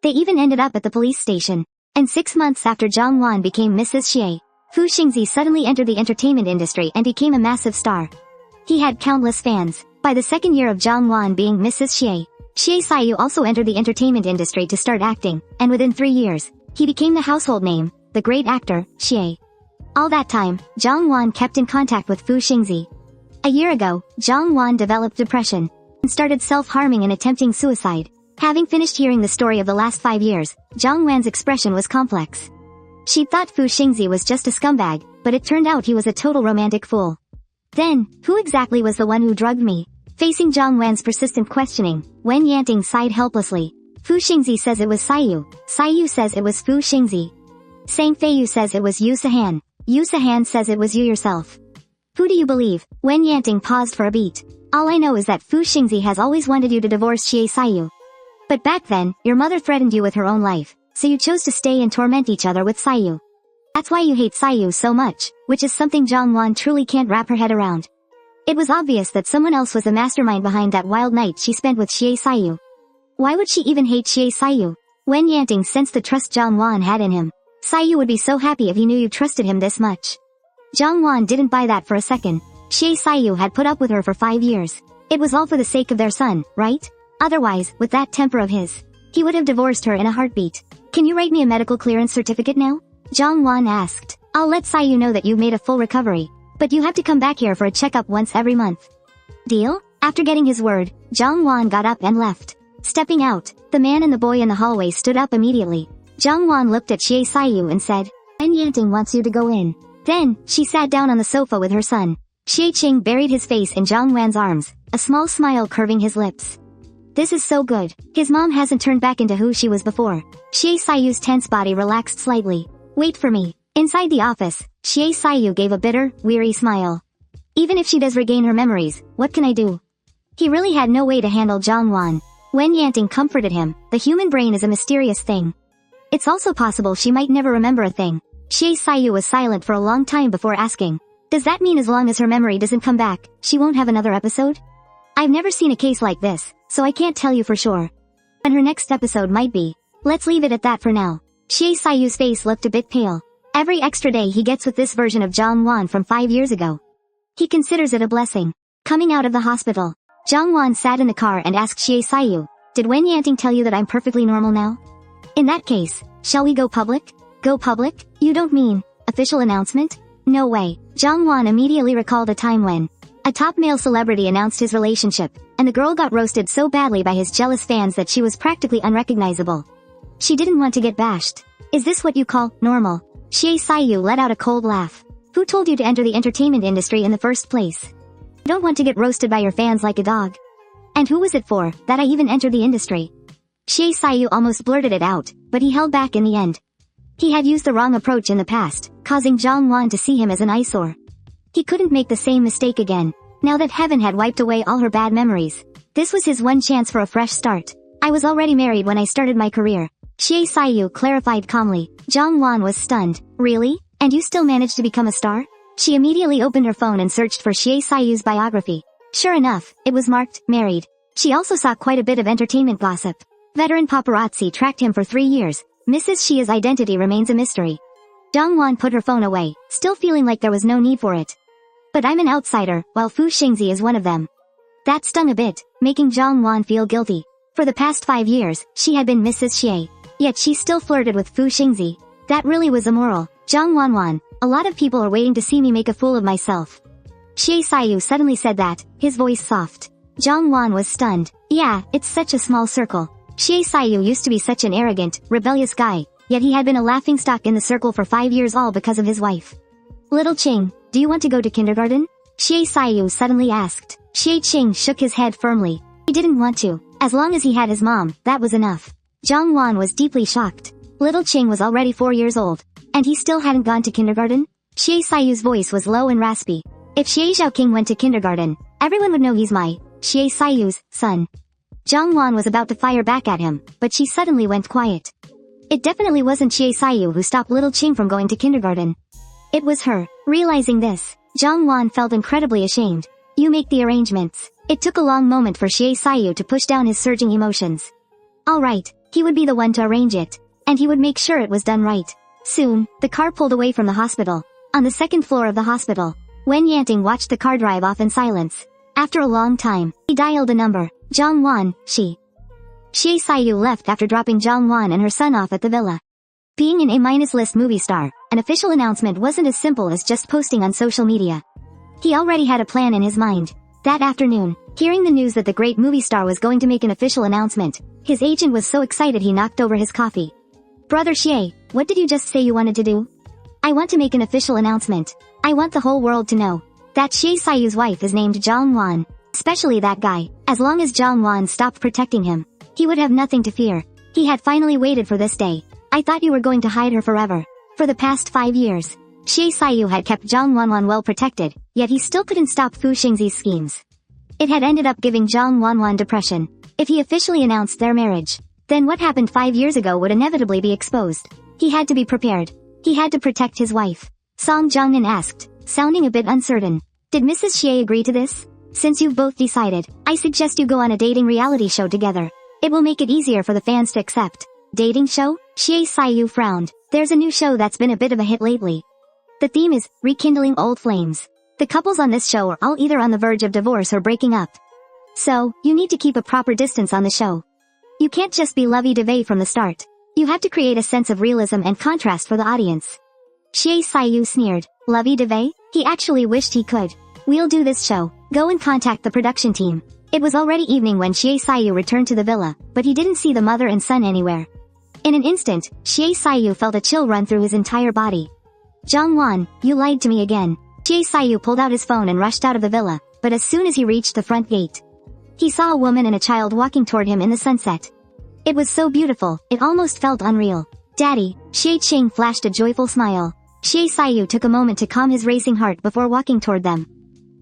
They even ended up at the police station. And 6 months after Jiang Wan became Mrs. Xie, Fu Xingzhe suddenly entered the entertainment industry and became a massive star. He had countless fans. By the second year of Jiang Wan being Mrs. Xie, Xie Siyu also entered the entertainment industry to start acting, and within 3 years, he became the household name, the great actor, Xie. All that time, Jiang Wan kept in contact with Fu Xingzhe. A year ago, Jiang Wan developed depression and started self-harming and attempting suicide. Having finished hearing the story of the last 5 years, Jiang Wan's expression was complex. She thought Fu Xingzhe was just a scumbag, but it turned out he was a total romantic fool. Then, who exactly was the one who drugged me? Facing Jiang Wan's persistent questioning, Wen Yanting sighed helplessly. Fu Xingzhe says it was Siyu. Siyu says it was Fu Xingzhe. Sang Feiyu says it was Yu Sahan. Yu Sahan says it was you yourself. Who do you believe? Wen Yanting paused for a beat. All I know is that Fu Xingzhe has always wanted you to divorce Xie Siyu. But back then, your mother threatened you with her own life, so you chose to stay and torment each other with Siyu. That's why you hate Siyu so much, which is something Jiang Wan truly can't wrap her head around. It was obvious that someone else was the mastermind behind that wild night she spent with Xie Siyu. Why would she even hate Xie Siyu? Wen Yanting sensed the trust Jiang Wan had in him. Siyu would be so happy if he knew you trusted him this much. Jiang Wan didn't buy that for a second. Xie Siyu had put up with her for 5 years. It was all for the sake of their son, right? Otherwise, with that temper of his, he would have divorced her in a heartbeat. Can you write me a medical clearance certificate now? Jiang Wan asked. I'll let Siyu know that you've made a full recovery. But you have to come back here for a checkup once every month. Deal? After getting his word, Jiang Wan got up and left. Stepping out, the man and the boy in the hallway stood up immediately. Jiang Wan looked at Xie Siyu and said, Wen Yanting wants you to go in. Then, she sat down on the sofa with her son. Xie Qing buried his face in Jiang Wan's arms, a small smile curving his lips. This is so good. His mom hasn't turned back into who she was before. Xie Siyu's tense body relaxed slightly. Wait for me. Inside the office, Xie Siyu gave a bitter, weary smile. Even if she does regain her memories, what can I do? He really had no way to handle Jiang Wan. Wen Yanting comforted him. The human brain is a mysterious thing. It's also possible she might never remember a thing. Xie Siyu was silent for a long time before asking. Does that mean as long as her memory doesn't come back, she won't have another episode? I've never seen a case like this, so I can't tell you for sure. And her next episode might be. Let's leave it at that for now. Xie Siyu's face looked a bit pale. Every extra day he gets with this version of Jiang Wan from 5 years ago. He considers it a blessing. Coming out of the hospital, Jiang Wan sat in the car and asked Xie Siyu, Did Wen Yanting tell you that I'm perfectly normal now? In that case, shall we go public? Go public? You don't mean, official announcement? No way. Jiang Wan immediately recalled a time when a top male celebrity announced his relationship, and the girl got roasted so badly by his jealous fans that she was practically unrecognizable. She didn't want to get bashed. Is this what you call normal? Xie Siyu let out a cold laugh. Who told you to enter the entertainment industry in the first place? Don't want to get roasted by your fans like a dog. And who was it for, that I even entered the industry? Xie Siyu almost blurted it out, but he held back in the end. He had used the wrong approach in the past, causing Jiang Wan to see him as an eyesore. He couldn't make the same mistake again, now that heaven had wiped away all her bad memories. This was his one chance for a fresh start. I was already married when I started my career. Xie Siyu clarified calmly. Jiang Wan was stunned. Really? And you still managed to become a star? She immediately opened her phone and searched for Xie Siyu's biography. Sure enough, it was marked, married. She also saw quite a bit of entertainment gossip. Veteran paparazzi tracked him for 3 years. Mrs. Xia's identity remains a mystery. Jiang Wan put her phone away, still feeling like there was no need for it. But I'm an outsider, while Fu Xingzhe is one of them. That stung a bit, making Jiang Wan feel guilty. For the past 5 years, she had been Mrs. Xie. Yet she still flirted with Fu Xingzhe. That really was immoral. Jiang Wan, a lot of people are waiting to see me make a fool of myself. Xie Siyu suddenly said that, his voice soft. Jiang Wan was stunned. Yeah, it's such a small circle. Xie Siyu used to be such an arrogant, rebellious guy, yet he had been a laughingstock in the circle for 5 years all because of his wife. Little Qing, do you want to go to kindergarten? Xie Siyu suddenly asked. Xie Qing shook his head firmly. He didn't want to. As long as he had his mom, that was enough. Jiang Wan was deeply shocked. Little Qing was already 4 years old, and he still hadn't gone to kindergarten? Xie Siyu's voice was low and raspy. If Xie Qiang went to kindergarten, everyone would know he's my, Xie Siyu's, son. Jiang Wan was about to fire back at him, but she suddenly went quiet. It definitely wasn't Xie Siyu who stopped little Qing from going to kindergarten. It was her. Realizing this, Jiang Wan felt incredibly ashamed. You make the arrangements. It took a long moment for Xie Siyu to push down his surging emotions. Alright, he would be the one to arrange it, and he would make sure it was done right. Soon, the car pulled away from the hospital. On the second floor of the hospital, Wen Yanting watched the car drive off in silence. After a long time, he dialed a number. Jiang Wan, Xie Siyu left after dropping Jiang Wan and her son off at the villa. Being an A-list movie star, an official announcement wasn't as simple as just posting on social media. He already had a plan in his mind. That afternoon, hearing the news that the great movie star was going to make an official announcement, his agent was so excited he knocked over his coffee. Brother Xie, what did you just say you wanted to do? I want to make an official announcement. I want the whole world to know that Xie Siyu's wife is named Jiang Wan. Especially that guy. As long as Jiang Wan stopped protecting him, he would have nothing to fear. He had finally waited for this day. I thought you were going to hide her forever. For the past 5 years, Xie Siyu had kept Jiang Wan well protected, yet he still couldn't stop Fu Xingzhe's schemes. It had ended up giving Jiang Wan depression. If he officially announced their marriage, then what happened 5 years ago would inevitably be exposed. He had to be prepared. He had to protect his wife. Song Jiangnan asked, sounding a bit uncertain. Did Mrs. Xie agree to this? Since you've both decided, I suggest you go on a dating reality show together. It will make it easier for the fans to accept. Dating show? Xie Siyu frowned. There's a new show that's been a bit of a hit lately. The theme is rekindling old flames. The couples on this show are all either on the verge of divorce or breaking up. So, you need to keep a proper distance on the show. You can't just be lovey-dovey from the start. You have to create a sense of realism and contrast for the audience. Xie Siyu sneered. Lovey-dovey? He actually wished he could. We'll do this show. Go and contact the production team. It was already evening when Xie Siyu returned to the villa, but he didn't see the mother and son anywhere. In an instant, Xie Siyu felt a chill run through his entire body. Jiang Wan, you lied to me again. Xie Siyu pulled out his phone and rushed out of the villa, but as soon as he reached the front gate, he saw a woman and a child walking toward him in the sunset. It was so beautiful, it almost felt unreal. Daddy, Xie Qing flashed a joyful smile. Xie Siyu took a moment to calm his racing heart before walking toward them.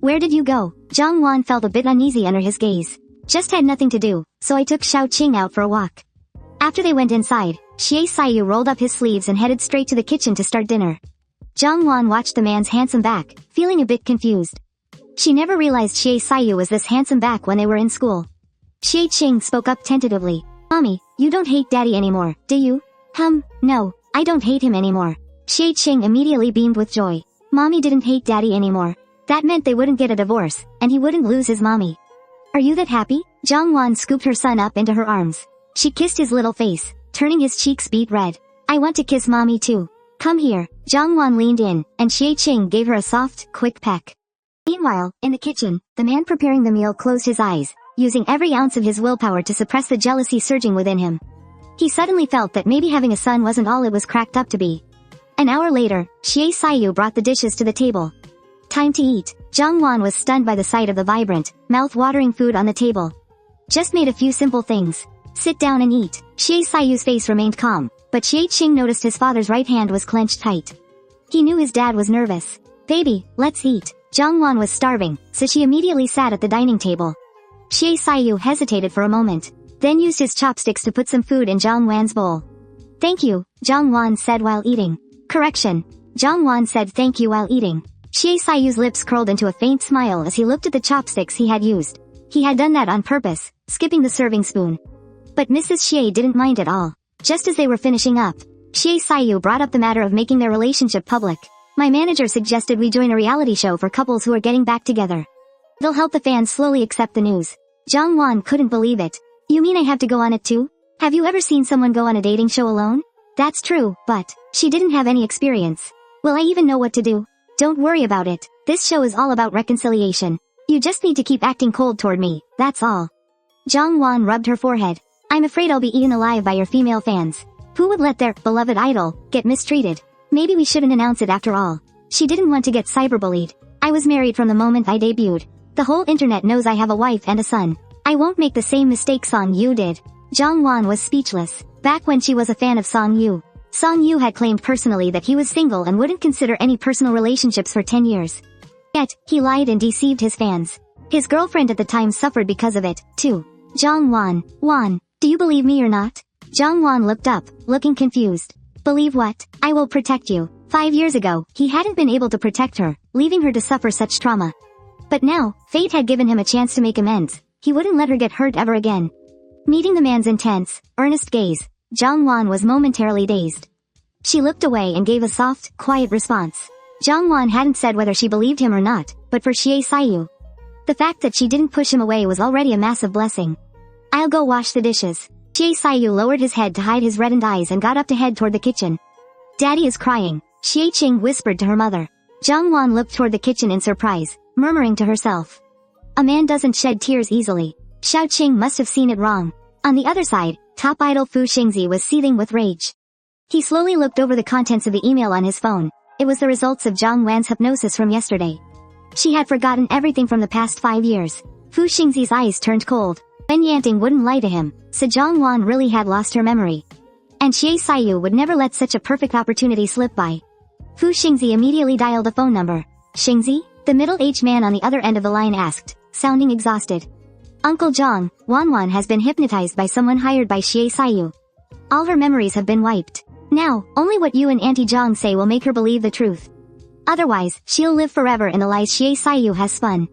Where did you go? Jiang Wan felt a bit uneasy under his gaze. Just had nothing to do, so I took Xiao Qing out for a walk. After they went inside, Xie Siyu rolled up his sleeves and headed straight to the kitchen to start dinner. Jiang Wan watched the man's handsome back, feeling a bit confused. She never realized Xie Siyu was this handsome back when they were in school. Xie Qing spoke up tentatively. Mommy, you don't hate Daddy anymore, do you? No, I don't hate him anymore. Xie Qing immediately beamed with joy. Mommy didn't hate Daddy anymore. That meant they wouldn't get a divorce, and he wouldn't lose his mommy. Are you that happy? Jiang Wan scooped her son up into her arms. She kissed his little face, turning his cheeks beet red. I want to kiss Mommy too. Come here. Jiang Wan leaned in, and Xie Qing gave her a soft, quick peck. Meanwhile, in the kitchen, the man preparing the meal closed his eyes, using every ounce of his willpower to suppress the jealousy surging within him. He suddenly felt that maybe having a son wasn't all it was cracked up to be. An hour later, Xie Siyu brought the dishes to the table. Time to eat. Jiang Wan was stunned by the sight of the vibrant, mouth-watering food on the table. Just made a few simple things. Sit down and eat. Xie Siyu's face remained calm, but Xie Qing noticed his father's right hand was clenched tight. He knew his dad was nervous. Baby, let's eat. Jiang Wan was starving, so she immediately sat at the dining table. Xie Siyu hesitated for a moment, then used his chopsticks to put some food in Jiang Wan's bowl. Thank you, Jiang Wan said while eating. Correction. Jiang Wan said thank you while eating. Xie Siyu's lips curled into a faint smile as he looked at the chopsticks he had used. He had done that on purpose, skipping the serving spoon. But Mrs. Xie didn't mind at all. Just as they were finishing up, Xie Siyu brought up the matter of making their relationship public. My manager suggested we join a reality show for couples who are getting back together. They'll help the fans slowly accept the news. Jiang Wan couldn't believe it. You mean I have to go on it too? Have you ever seen someone go on a dating show alone? That's true, but she didn't have any experience. Will I even know what to do? Don't worry about it. This show is all about reconciliation. You just need to keep acting cold toward me, that's all. Jiang Wan rubbed her forehead. I'm afraid I'll be eaten alive by your female fans. Who would let their beloved idol get mistreated? Maybe we shouldn't announce it after all. She didn't want to get cyberbullied. I was married from the moment I debuted. The whole internet knows I have a wife and a son. I won't make the same mistake Song Yu did. Jiang Wan was speechless. Back when she was a fan of Song Yu, Song Yu had claimed personally that he was single and wouldn't consider any personal relationships for 10 years. Yet, he lied and deceived his fans. His girlfriend at the time suffered because of it, too. Jiang Wan, do you believe me or not? Jiang Wan looked up, looking confused. Believe what? I will protect you. 5 years ago, he hadn't been able to protect her, leaving her to suffer such trauma. But now, fate had given him a chance to make amends. He wouldn't let her get hurt ever again. Meeting the man's intense, earnest gaze, Jiang Wan was momentarily dazed. She looked away and gave a soft, quiet response. Jiang Wan hadn't said whether she believed him or not, but for Xie Siyu, the fact that she didn't push him away was already a massive blessing. I'll go wash the dishes. Xie Siyu lowered his head to hide his reddened eyes and got up to head toward the kitchen. Daddy is crying, Xie Qing whispered to her mother. Jiang Wan looked toward the kitchen in surprise, murmuring to herself. A man doesn't shed tears easily. Xiao Qing must have seen it wrong. On the other side, top idol Fu Xingzhe was seething with rage. He slowly looked over the contents of the email on his phone. It was the results of Jiang Wan's hypnosis from yesterday. She had forgotten everything from the past 5 years. Fu Xingzhe's eyes turned cold. Ben Yanting wouldn't lie to him, so Jiang Wan really had lost her memory. And Xie Siyu would never let such a perfect opportunity slip by. Fu Xingzhe immediately dialed a phone number. Xingzhe? The middle-aged man on the other end of the line asked, sounding exhausted. Uncle Jiang, Wan has been hypnotized by someone hired by Xie Siyu. All her memories have been wiped. Now, only what you and Auntie Jiang say will make her believe the truth. Otherwise, she'll live forever in the lies Xie Siyu has spun.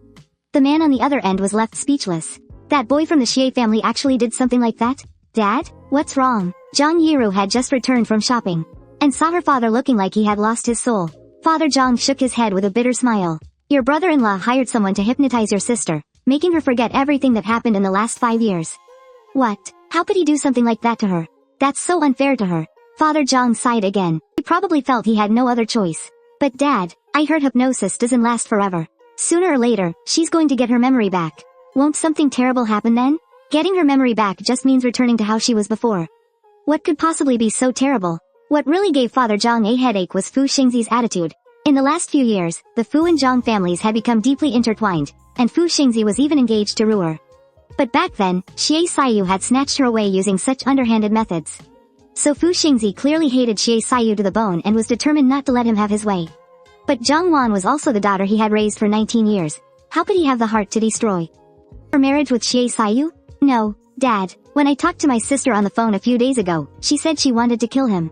The man on the other end was left speechless. That boy from the Xie family actually did something like that? Dad? What's wrong? Zhang Yiru had just returned from shopping and saw her father looking like he had lost his soul. Father Zhang shook his head with a bitter smile. Your brother-in-law hired someone to hypnotize your sister, making her forget everything that happened in the last 5 years. What? How could he do something like that to her? That's so unfair to her. Father Zhang sighed again. He probably felt he had no other choice. But Dad, I heard hypnosis doesn't last forever. Sooner or later, she's going to get her memory back. Won't something terrible happen then? Getting her memory back just means returning to how she was before. What could possibly be so terrible? What really gave Father Zhang a headache was Fu Xingzhe's attitude. In the last few years, the Fu and Zhang families had become deeply intertwined, and Fu Xingzhe was even engaged to rue her. But back then, Xie Siyu had snatched her away using such underhanded methods. So Fu Xingzhe clearly hated Xie Siyu to the bone and was determined not to let him have his way. But Jiang Wan was also the daughter he had raised for 19 years. How could he have the heart to destroy her marriage with Xie Siyu? No, Dad. When I talked to my sister on the phone a few days ago, she said she wanted to kill him.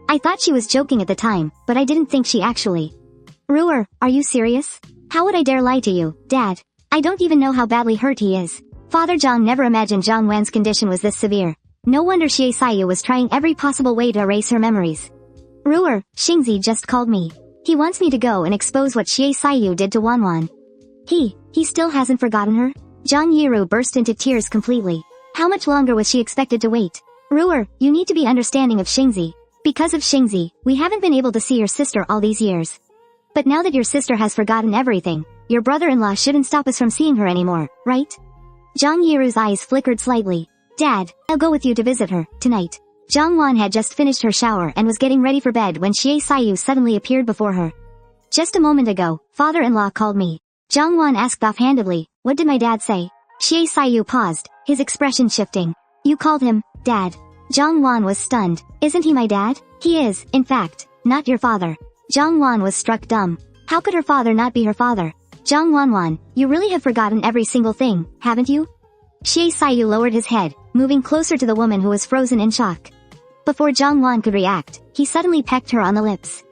I thought she was joking at the time, but I didn't think she actually. Ruer, are you serious? How would I dare lie to you, Dad? I don't even know how badly hurt he is. Father Zhang never imagined Jiang Wan's condition was this severe. No wonder Xie Siyu was trying every possible way to erase her memories. Ruer, Xingzhe just called me. He wants me to go and expose what Xie Siyu did to Wan. He still hasn't forgotten her? Zhang Yiru burst into tears completely. How much longer was she expected to wait? Ruer, you need to be understanding of Xingzhe. Because of Xingzhe, we haven't been able to see your sister all these years. But now that your sister has forgotten everything, your brother-in-law shouldn't stop us from seeing her anymore, right? Zhang Yiru's eyes flickered slightly. Dad, I'll go with you to visit her, tonight. Jiang Wan had just finished her shower and was getting ready for bed when Xie Siyu suddenly appeared before her. Just a moment ago, father-in-law called me. Jiang Wan asked offhandedly, what did my dad say? Xie Siyu paused, his expression shifting. You called him, Dad. Jiang Wan was stunned. Isn't he my dad? He is, in fact, not your father. Jiang Wan was struck dumb. How could her father not be her father? Jiang Wan, you really have forgotten every single thing, haven't you? Xie Siyu lowered his head, moving closer to the woman who was frozen in shock. Before Jiang Wan could react, he suddenly pecked her on the lips.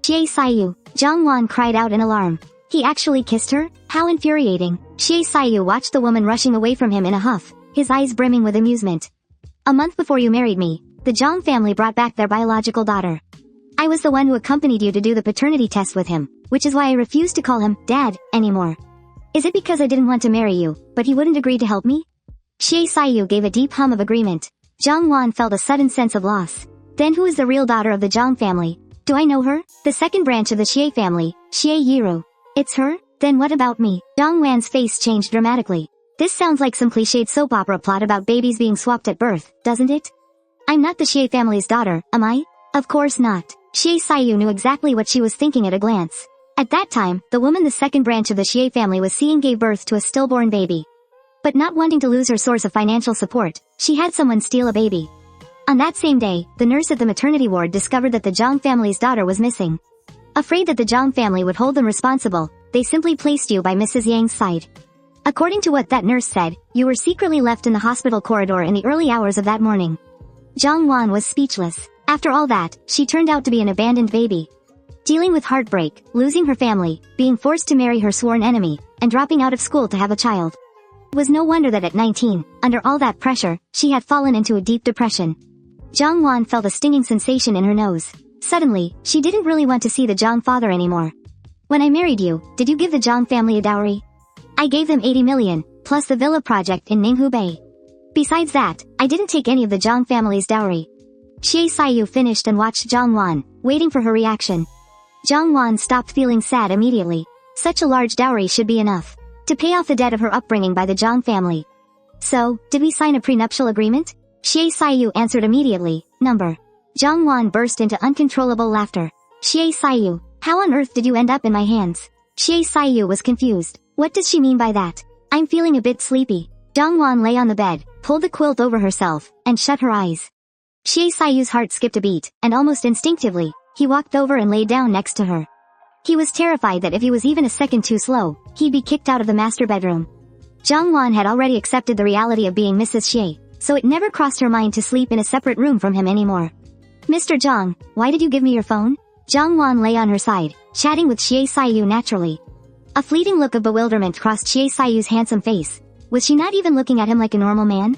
Xie Siyu, Jiang Wan cried out in alarm. He actually kissed her? How infuriating. Xie Siyu watched the woman rushing away from him in a huff, his eyes brimming with amusement. A month before you married me, the Zhang family brought back their biological daughter. I was the one who accompanied you to do the paternity test with him, which is why I refused to call him Dad anymore. Is it because I didn't want to marry you, but he wouldn't agree to help me? Xie Siyu gave a deep hum of agreement. Jiang Wan felt a sudden sense of loss. Then who is the real daughter of the Zhang family? Do I know her? The second branch of the Xie family, Xie Yiru. It's her? Then what about me? Jiang Wan's face changed dramatically. This sounds like some cliched soap opera plot about babies being swapped at birth, doesn't it? I'm not the Xie family's daughter, am I? Of course not. Xie Siyu knew exactly what she was thinking at a glance. At that time, the woman the second branch of the Xie family was seeing gave birth to a stillborn baby. But not wanting to lose her source of financial support, she had someone steal a baby. On that same day, the nurse at the maternity ward discovered that the Zhang family's daughter was missing. Afraid that the Zhang family would hold them responsible, they simply placed you by Mrs. Yang's side. According to what that nurse said, you were secretly left in the hospital corridor in the early hours of that morning. Jiang Wan was speechless. After all that, she turned out to be an abandoned baby. Dealing with heartbreak, losing her family, being forced to marry her sworn enemy, and dropping out of school to have a child. It was no wonder that at 19, under all that pressure, she had fallen into a deep depression. Jiang Wan felt a stinging sensation in her nose. Suddenly, she didn't really want to see the Zhang father anymore. When I married you, did you give the Zhang family a dowry? I gave them 80 million, plus the villa project in Ninghu Bay. Besides that, I didn't take any of the Zhang family's dowry. Xie Siyu finished and watched Jiang Wan, waiting for her reaction. Jiang Wan stopped feeling sad immediately. Such a large dowry should be enough to pay off the debt of her upbringing by the Zhang family. So, did we sign a prenuptial agreement? Xie Siyu answered immediately, Number. Jiang Wan burst into uncontrollable laughter. Xie Siyu, how on earth did you end up in my hands? Xie Siyu was confused. What does she mean by that? I'm feeling a bit sleepy. Jiang Wan lay on the bed, pulled the quilt over herself, and shut her eyes. Xie Siyu's heart skipped a beat, and almost instinctively, he walked over and lay down next to her. He was terrified that if he was even a second too slow, he'd be kicked out of the master bedroom. Jiang Wan had already accepted the reality of being Mrs. Xie, so it never crossed her mind to sleep in a separate room from him anymore. Mr. Zhang, why did you give me your phone? Jiang Wan lay on her side, chatting with Xie Siyu naturally. A fleeting look of bewilderment crossed Xie Siyu's handsome face. Was she not even looking at him like a normal man?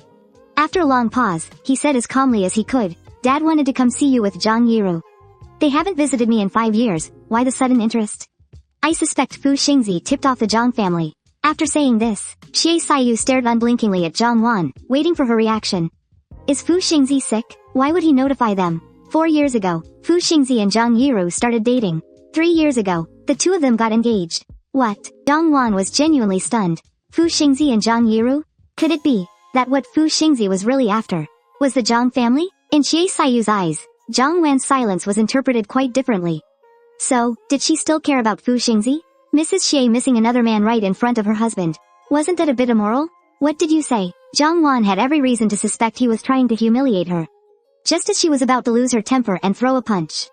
After a long pause, he said as calmly as he could, Dad wanted to come see you with Zhang Yiru. They haven't visited me in 5 years, why the sudden interest? I suspect Fu Xingzhe tipped off the Zhang family. After saying this, Xie Siyu stared unblinkingly at Jiang Wan, waiting for her reaction. Is Fu Xingzhe sick? Why would he notify them? 4 years ago, Fu Xingzhe and Zhang Yiru started dating. 3 years ago, the two of them got engaged. What? Jiang Wan was genuinely stunned. Fu Xingzhe and Zhang Yiru? Could it be that what Fu Xingzhe was really after was the Zhang family? In Xie Siyu's eyes, Jiang Wan's silence was interpreted quite differently. So, did she still care about Fu Xingzhe? Mrs. Xie missing another man right in front of her husband. Wasn't that a bit immoral? What did you say? Jiang Wan had every reason to suspect he was trying to humiliate her. Just as she was about to lose her temper and throw a punch,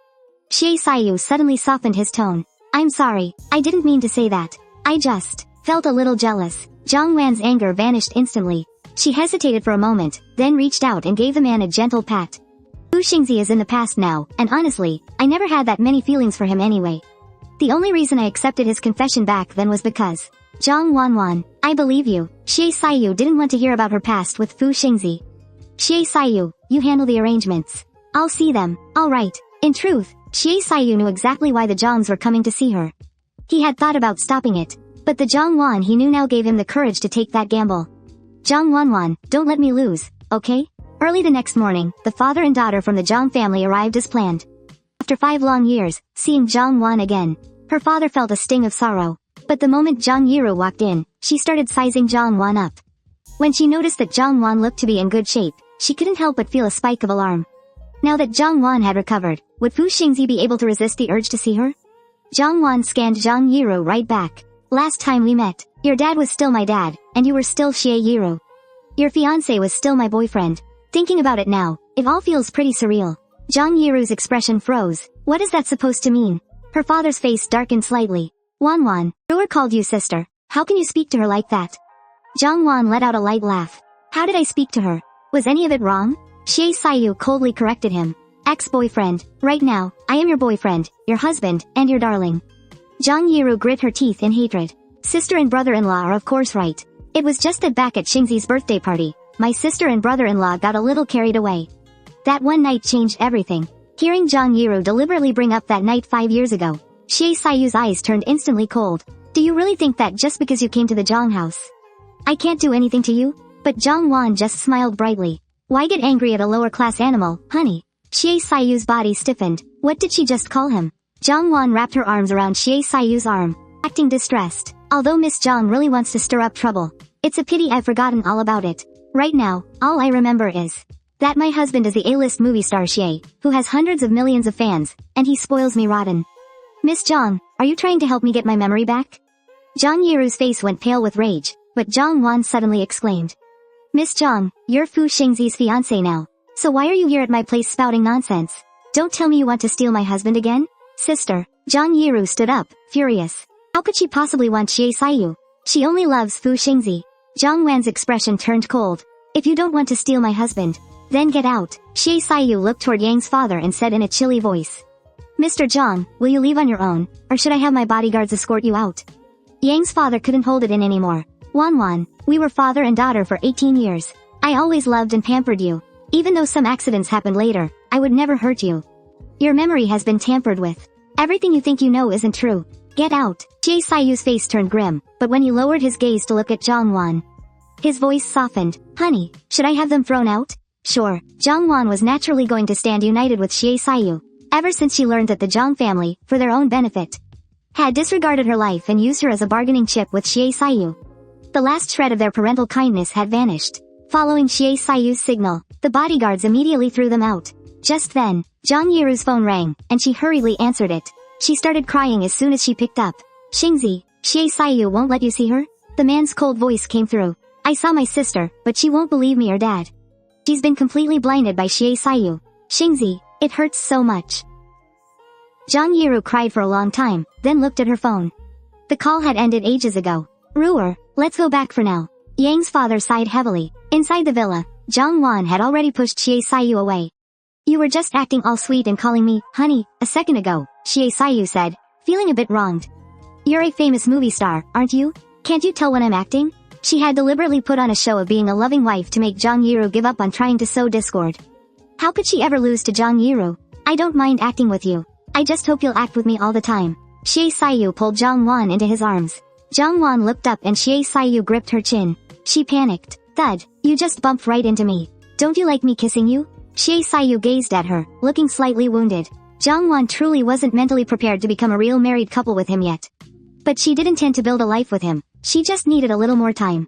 Xie Siyu suddenly softened his tone. I'm sorry, I didn't mean to say that. I just felt a little jealous. Jiang Wan's anger vanished instantly. She hesitated for a moment, then reached out and gave the man a gentle pat. Fu Xingzhe is in the past now, and honestly, I never had that many feelings for him anyway. The only reason I accepted his confession back then was because Jiang Wan, I believe you. Xie Siyu didn't want to hear about her past with Fu Xingzhe. Xie Siyu, you handle the arrangements. I'll see them. Alright. In truth, Xie Siyu knew exactly why the Zhangs were coming to see her. He had thought about stopping it, but the Jiang Wan he knew now gave him the courage to take that gamble. Jiang Wan, don't let me lose, okay? Early the next morning, the father and daughter from the Zhang family arrived as planned. After 5 long years, seeing Jiang Wan again, her father felt a sting of sorrow. But the moment Zhang Yiru walked in, she started sizing Jiang Wan up. When she noticed that Jiang Wan looked to be in good shape, she couldn't help but feel a spike of alarm. Now that Jiang Wan had recovered, would Fu Xingzhe be able to resist the urge to see her? Jiang Wan scanned Zhang Yiru right back. Last time we met, your dad was still my dad, and you were still Xie Yiru. Your fiancé was still my boyfriend. Thinking about it now, it all feels pretty surreal. Zhang Yiru's expression froze. What is that supposed to mean? Her father's face darkened slightly. Wan, Brewer called you sister. How can you speak to her like that? Jiang Wan let out a light laugh. How did I speak to her? Was any of it wrong? Xie Siyu coldly corrected him. Ex-boyfriend. Right now, I am your boyfriend, your husband, and your darling. Zhang Yiru grit her teeth in hatred. Sister and brother-in-law are of course right. It was just that back at Xingzhe's birthday party, my sister and brother-in-law got a little carried away. That one night changed everything. Hearing Zhang Yiru deliberately bring up that night 5 years ago, Xie Siyu's eyes turned instantly cold. Do you really think that just because you came to the Zhang house, I can't do anything to you? But Jiang Wan just smiled brightly. Why get angry at a lower-class animal, honey? Xie Siyu's body stiffened. What did she just call him? Jiang Wan wrapped her arms around Xie Siyu's arm, acting distressed. Although Miss Zhang really wants to stir up trouble, it's a pity I've forgotten all about it. Right now, all I remember is that my husband is the A-list movie star Xie, who has hundreds of millions of fans, and he spoils me rotten. Miss Zhang, are you trying to help me get my memory back? Zhang Yiru's face went pale with rage, but Jiang Wan suddenly exclaimed. Miss Zhang, you're Fu Xingzhe's fiancé now. So why are you here at my place spouting nonsense? Don't tell me you want to steal my husband again? Sister, Zhang Yiru stood up, furious. How could she possibly want Xie Siyu? She only loves Fu Xingzhe. Jiang Wan's expression turned cold. If you don't want to steal my husband, then get out. Xie Siyu looked toward Yang's father and said in a chilly voice. Mr. Zhang, will you leave on your own, or should I have my bodyguards escort you out? Yang's father couldn't hold it in anymore. Wan, we were father and daughter for 18 years. I always loved and pampered you. Even though some accidents happened later, I would never hurt you. Your memory has been tampered with. Everything you think you know isn't true. Get out. Xie Siyu's face turned grim, but when he lowered his gaze to look at Jiang Wan, his voice softened. Honey, should I have them thrown out? Sure. Jiang Wan was naturally going to stand united with Xie Siyu, ever since she learned that the Zhang family, for their own benefit, had disregarded her life and used her as a bargaining chip with Xie Siyu. The last shred of their parental kindness had vanished. Following Xie Siyu's signal, the bodyguards immediately threw them out. Just then, Zhang Yiru's phone rang, and she hurriedly answered it. She started crying as soon as she picked up. Xingzhe, Xie Siyu won't let you see her? The man's cold voice came through. I saw my sister, but she won't believe me or dad. She's been completely blinded by Xie Siyu. Xingzhe, it hurts so much. Zhang Yiru cried for a long time, then looked at her phone. The call had ended ages ago. Ruer, let's go back for now. Yang's father sighed heavily. Inside the villa, Jiang Wan had already pushed Xie Siyu away. You were just acting all sweet and calling me, honey, a second ago, Xie Siyu said, feeling a bit wronged. You're a famous movie star, aren't you? Can't you tell when I'm acting? She had deliberately put on a show of being a loving wife to make Jiang Yiru give up on trying to sow discord. How could she ever lose to Jiang Yiru? I don't mind acting with you. I just hope you'll act with me all the time. Xie Siyu pulled Jiang Wan into his arms. Jiang Wan looked up and Xie Siyu gripped her chin. She panicked. Thud, you just bumped right into me. Don't you like me kissing you? Xie Siyu gazed at her, looking slightly wounded. Jiang Wan truly wasn't mentally prepared to become a real married couple with him yet. But she did intend to build a life with him. She just needed a little more time.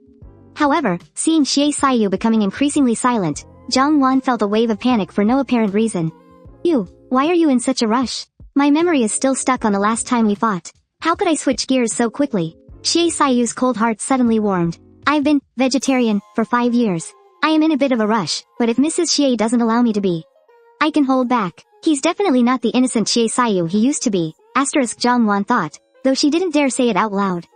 However, seeing Xie Siyu becoming increasingly silent, Jiang Wan felt a wave of panic for no apparent reason. Why are you in such a rush? My memory is still stuck on the last time we fought. How could I switch gears so quickly? Xie Siyu's cold heart suddenly warmed. I've been vegetarian for 5 years. I am in a bit of a rush, but if Mrs. Xie doesn't allow me to be, I can hold back. He's definitely not the innocent Xie Siyu he used to be, Jiang Wan thought, though she didn't dare say it out loud.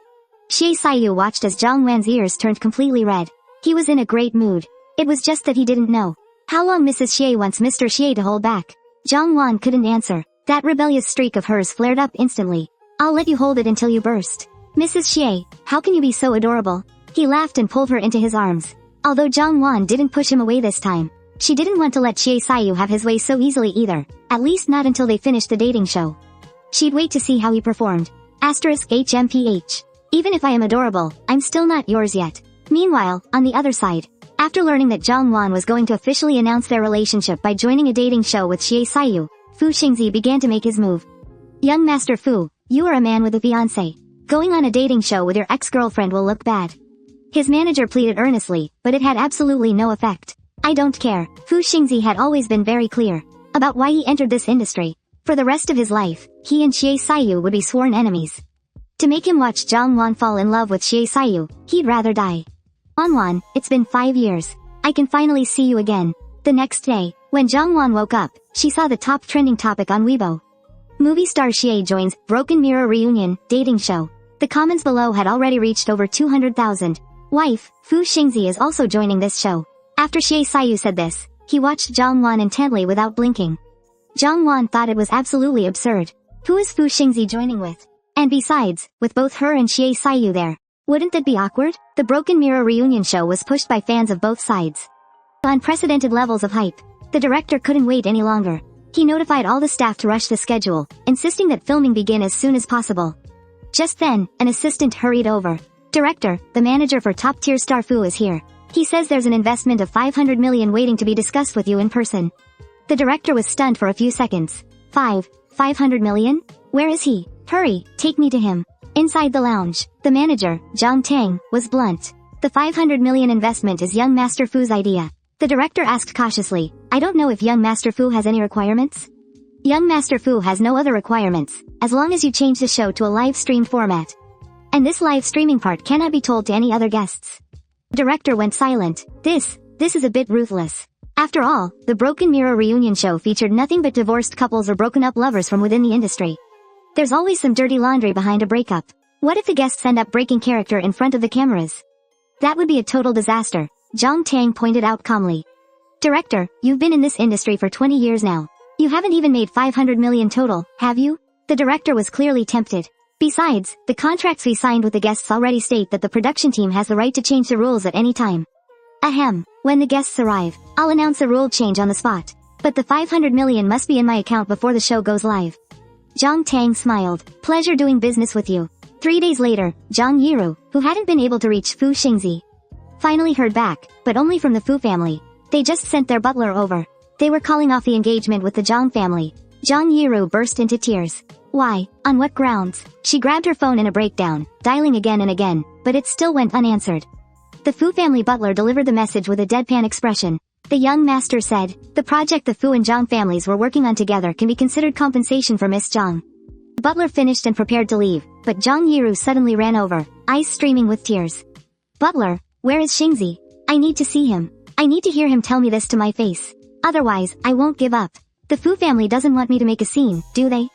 Xie Siyu watched as Jiang Wan's ears turned completely red. He was in a great mood. It was just that he didn't know how long Mrs. Xie wants Mr. Xie to hold back. Jiang Wan couldn't answer. That rebellious streak of hers flared up instantly. I'll let you hold it until you burst. Mrs. Xie, how can you be so adorable? He laughed and pulled her into his arms. Although Jiang Wan didn't push him away this time, she didn't want to let Xie Siyu have his way so easily either, at least not until they finished the dating show. She'd wait to see how he performed. HMPH. Even if I am adorable, I'm still not yours yet. Meanwhile, on the other side, after learning that Jiang Wan was going to officially announce their relationship by joining a dating show with Xie Siyu, Fu Xingzhe began to make his move. Young Master Fu, you are a man with a fiancé. Going on a dating show with your ex-girlfriend will look bad. His manager pleaded earnestly, but it had absolutely no effect. I don't care. Fu Xingzhe had always been very clear about why he entered this industry. For the rest of his life, he and Xie Siyu would be sworn enemies. To make him watch Jiang Wan fall in love with Xie Siyu, he'd rather die. Wan, it's been 5 years. I can finally see you again. The next day, when Jiang Wan woke up, she saw the top trending topic on Weibo. Movie star Xie joins Broken Mirror Reunion dating show. The comments below had already reached over 200,000. Wife, Fu Xingzhe is also joining this show. After Xie Siyu said this, he watched Jiang Wan intently without blinking. Jiang Wan thought it was absolutely absurd. Who is Fu Xingzhe joining with? And besides, with both her and Xie Siyu there, wouldn't that be awkward? The Broken Mirror Reunion show was pushed by fans of both sides. Unprecedented levels of hype. The director couldn't wait any longer. He notified all the staff to rush the schedule, insisting that filming begin as soon as possible. Just then, an assistant hurried over. Director, the manager for top-tier star Fu is here. He says there's an investment of 500 million waiting to be discussed with you in person. The director was stunned for a few seconds. 500 million? Where is he? Hurry, take me to him. Inside the lounge, the manager, Zhang Tang, was blunt. The 500 million investment is young Master Fu's idea. The director asked cautiously, I don't know if young Master Fu has any requirements? Young Master Fu has no other requirements, as long as you change the show to a live-stream format. And this live streaming part cannot be told to any other guests. The director went silent. This is a bit ruthless. After all, the Broken Mirror Reunion show featured nothing but divorced couples or broken-up lovers from within the industry. There's always some dirty laundry behind a breakup. What if the guests end up breaking character in front of the cameras? That would be a total disaster, Zhang Tang pointed out calmly. Director, you've been in this industry for 20 years now. You haven't even made 500 million total, have you? The director was clearly tempted. Besides, the contracts we signed with the guests already state that the production team has the right to change the rules at any time. Ahem, when the guests arrive, I'll announce a rule change on the spot. But the 500 million must be in my account before the show goes live. Zhang Tang smiled. Pleasure doing business with you. 3 days later, Jiang Yiru, who hadn't been able to reach Fu Xingzhe, finally heard back, but only from the Fu family. They just sent their butler over. They were calling off the engagement with the Jiang family. Jiang Yiru burst into tears. Why? On what grounds? She grabbed her phone in a breakdown, dialing again and again, but it still went unanswered. The Fu family butler delivered the message with a deadpan expression. The young master said, the project the Fu and Jiang families were working on together can be considered compensation for Miss Jiang. The butler finished and prepared to leave, but Jiang Yiru suddenly ran over, eyes streaming with tears. Butler, where is Xingzhe? I need to see him. I need to hear him tell me this to my face. Otherwise, I won't give up. The Fu family doesn't want me to make a scene, do they?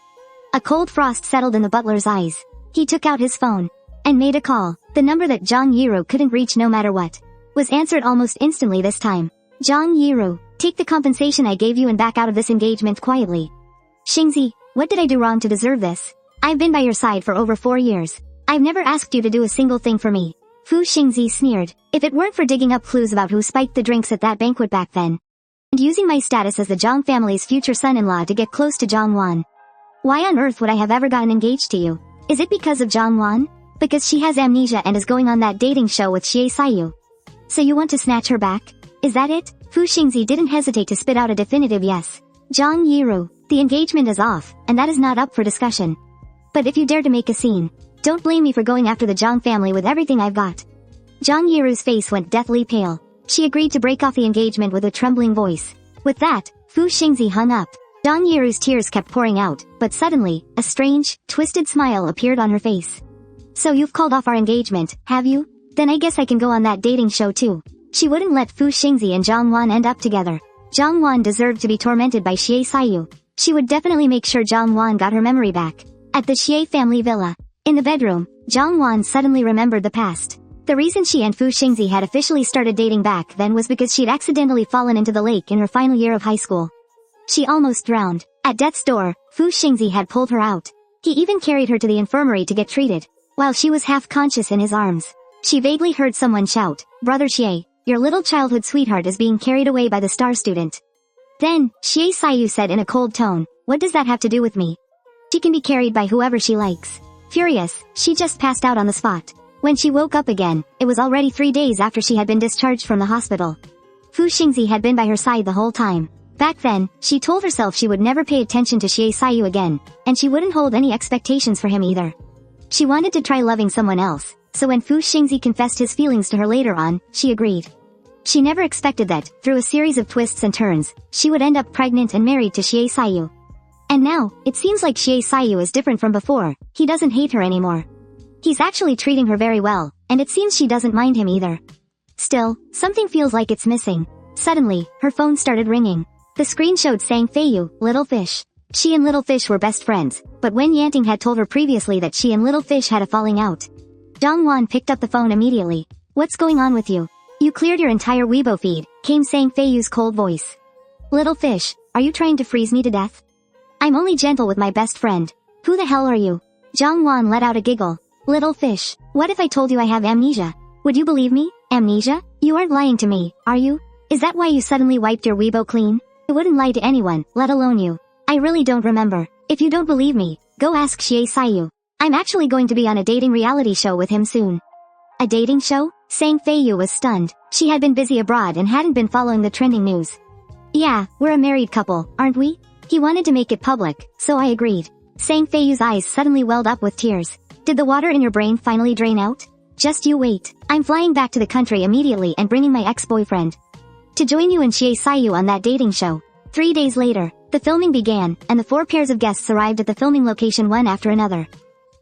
A cold frost settled in the butler's eyes. He took out his phone and made a call. The number that Jiang Yiru couldn't reach no matter what was answered almost instantly this time. Jiang Yiru, take the compensation I gave you and back out of this engagement quietly. Xingzhe, What did I do wrong to deserve this? I've been by your side for over 4 years. I've never asked you to do a single thing for me. Fu Xingzhe sneered. If it weren't for digging up clues about who spiked the drinks at that banquet back then, and using my status as the Jiang family's future son-in-law to get close to Jiang Wan, why on earth would I have ever gotten engaged to you? Is it because of Jiang Wan? Because she has amnesia and is going on that dating show with Xie Siyu. So you want to snatch her back? Is that it? Fu Xingzhe didn't hesitate to spit out a definitive yes. Zhang Yiru, the engagement is off, and that is not up for discussion. But if you dare to make a scene, don't blame me for going after the Jiang family with everything I've got. Zhang Yiru's face went deathly pale. She agreed to break off the engagement with a trembling voice. With that, Fu Xingzhe hung up. Zhang Yiru's tears kept pouring out, but suddenly, a strange, twisted smile appeared on her face. So you've called off our engagement, have you? Then I guess I can go on that dating show too. She wouldn't let Fu Xingzhe and Jiang Wan end up together. Jiang Wan deserved to be tormented by Xie Siyu. She would definitely make sure Jiang Wan got her memory back. At the Xie family villa, in the bedroom, Jiang Wan suddenly remembered the past. The reason she and Fu Xingzhe had officially started dating back then was because she'd accidentally fallen into the lake in her final year of high school. She almost drowned. At death's door, Fu Xingzhe had pulled her out. He even carried her to the infirmary to get treated. While she was half-conscious in his arms, she vaguely heard someone shout, "Brother Xie, your little childhood sweetheart is being carried away by the star student." Then, Xie Siyu said in a cold tone, "What does that have to do with me? She can be carried by whoever she likes." Furious, she just passed out on the spot. When she woke up again, it was already 3 days after she had been discharged from the hospital. Fu Xingzhe had been by her side the whole time. Back then, she told herself she would never pay attention to Xie Siyu again, and she wouldn't hold any expectations for him either. She wanted to try loving someone else, so when Fu Xingzhe confessed his feelings to her later on, she agreed. She never expected that, through a series of twists and turns, she would end up pregnant and married to Xie Siyu. And now, it seems like Xie Siyu is different from before. He doesn't hate her anymore. He's actually treating her very well, and it seems she doesn't mind him either. Still, something feels like it's missing. Suddenly, her phone started ringing. The screen showed Sang Feiyu, Little Fish. She and Little Fish were best friends, but Wen Yanting had told her previously that she and Little Fish had a falling out. Jiang Wan picked up the phone immediately. "What's going on with you? You cleared your entire Weibo feed," came Sang Feiyu's cold voice. "Little Fish, are you trying to freeze me to death? I'm only gentle with my best friend. Who the hell are you?" Jiang Wan let out a giggle. "Little Fish, what if I told you I have amnesia? Would you believe me? Amnesia? You aren't lying to me, are you? Is that why you suddenly wiped your Weibo clean? I wouldn't lie to anyone, let alone you. I really don't remember. If you don't believe me, go ask Xie Siyu. I'm actually going to be on a dating reality show with him soon." A dating show? Sang Feiyu was stunned. She had been busy abroad and hadn't been following the trending news. "Yeah, we're a married couple, aren't we?" He wanted to make it public, so I agreed. Sang Feiyu's eyes suddenly welled up with tears. "Did the water in your brain finally drain out? Just you wait. I'm flying back to the country immediately and bringing my ex-boyfriend to join you and Xie Siyu on that dating show." 3 days later, the filming began, and the 4 pairs of guests arrived at the filming location one after another.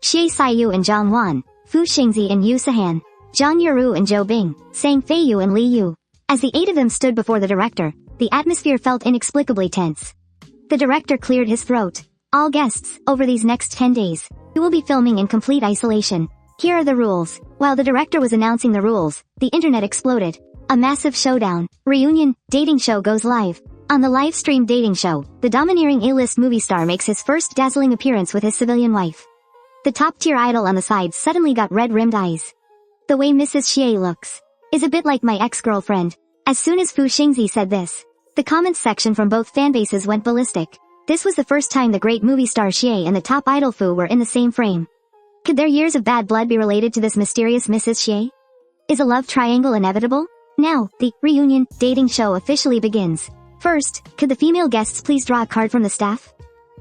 Xie Siyu and Jiang Wan, Fu Xingzhe and Yu Sahan, Zhang Yiru and Zhou Bing, Sang Feiyu and Li Yu. As the 8 of them stood before the director, the atmosphere felt inexplicably tense. The director cleared his throat. "All guests, over these next 10 days, you will be filming in complete isolation. Here are the rules." While the director was announcing the rules, the internet exploded. A massive showdown. Reunion, dating show goes live. On the live-stream dating show, the domineering A-list movie star makes his first dazzling appearance with his civilian wife. The top-tier idol on the side suddenly got red-rimmed eyes. "The way Mrs. Xie looks is a bit like my ex-girlfriend." As soon as Fu Xingzhe said this, the comments section from both fanbases went ballistic. This was the first time the great movie star Xie and the top idol Fu were in the same frame. Could their years of bad blood be related to this mysterious Mrs. Xie? Is a love triangle inevitable? Now, the reunion dating show officially begins. First, could the female guests please draw a card from the staff?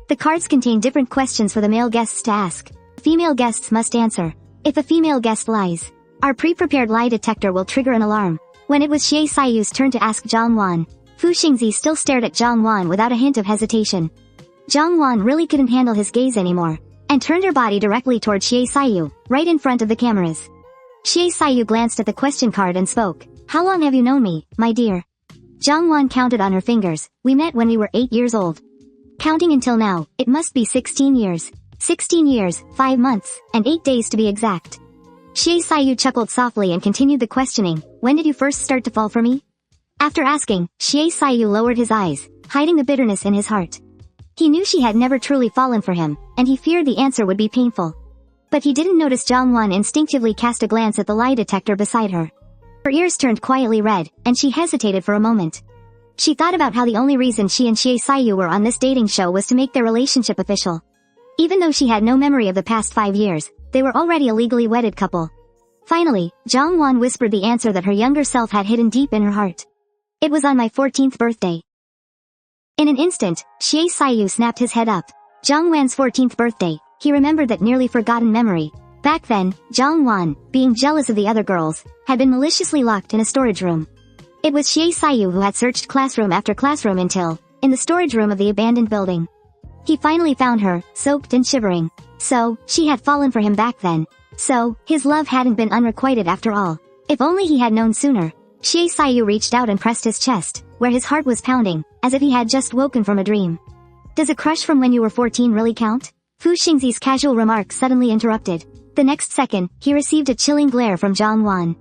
The cards contain different questions for the male guests to ask. Female guests must answer. If a female guest lies, our pre-prepared lie detector will trigger an alarm. When it was Xie Siyu's turn to ask Jiang Wan, Fu Xingzhe still stared at Jiang Wan without a hint of hesitation. Jiang Wan really couldn't handle his gaze anymore, and turned her body directly toward Xie Siyu, right in front of the cameras. Xie Siyu glanced at the question card and spoke. "How long have you known me, my dear?" Jiang Wan counted on her fingers. "We met when we were 8 years old. Counting until now, it must be 16 years. 16 years, 5 months, and 8 days to be exact." Xie Siyu chuckled softly and continued the questioning. "When did you first start to fall for me?" After asking, Xie Siyu lowered his eyes, hiding the bitterness in his heart. He knew she had never truly fallen for him, and he feared the answer would be painful. But he didn't notice Jiang Wan instinctively cast a glance at the lie detector beside her. Her ears turned quietly red, and she hesitated for a moment. She thought about how the only reason she and Xie Siyu were on this dating show was to make their relationship official. Even though she had no memory of the past 5 years, they were already a legally wedded couple. Finally, Jiang Wan whispered the answer that her younger self had hidden deep in her heart. It was on my 14th birthday. In an instant, Xie Siyu snapped his head up. Jiang Wan's 14th birthday, he remembered that nearly forgotten memory. Back then, Jiang Wan, being jealous of the other girls, had been maliciously locked in a storage room. It was Xie Siyu who had searched classroom after classroom until, in the storage room of the abandoned building, he finally found her, soaked and shivering. So, she had fallen for him back then. So, his love hadn't been unrequited after all. If only he had known sooner. Xie Siyu reached out and pressed his chest, where his heart was pounding, as if he had just woken from a dream. Does a crush from when you were 14 really count? Fu Xingzhe's casual remark suddenly interrupted. The next second, he received a chilling glare from Jiang Wan.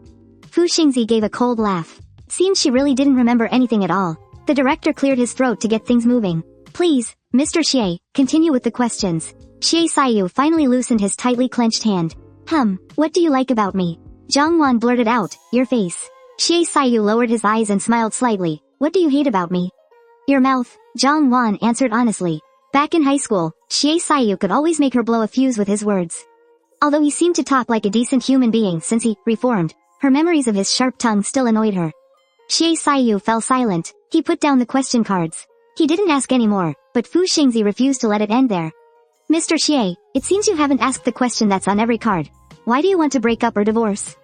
Fu Xingzhe gave a cold laugh. Seemed she really didn't remember anything at all. The director cleared his throat to get things moving. Please, Mr. Xie, continue with the questions. Xie Siyu finally loosened his tightly clenched hand. What do you like about me? Jiang Wan blurted out, your face. Xie Siyu lowered his eyes and smiled slightly. What do you hate about me? Your mouth, Jiang Wan answered honestly. Back in high school, Xie Siyu could always make her blow a fuse with his words. Although he seemed to talk like a decent human being since he reformed, her memories of his sharp tongue still annoyed her. Xie Siyu fell silent. He put down the question cards. He didn't ask any more, but Fu Xingzhe refused to let it end there. Mr. Xie, it seems you haven't asked the question that's on every card. Why do you want to break up or divorce?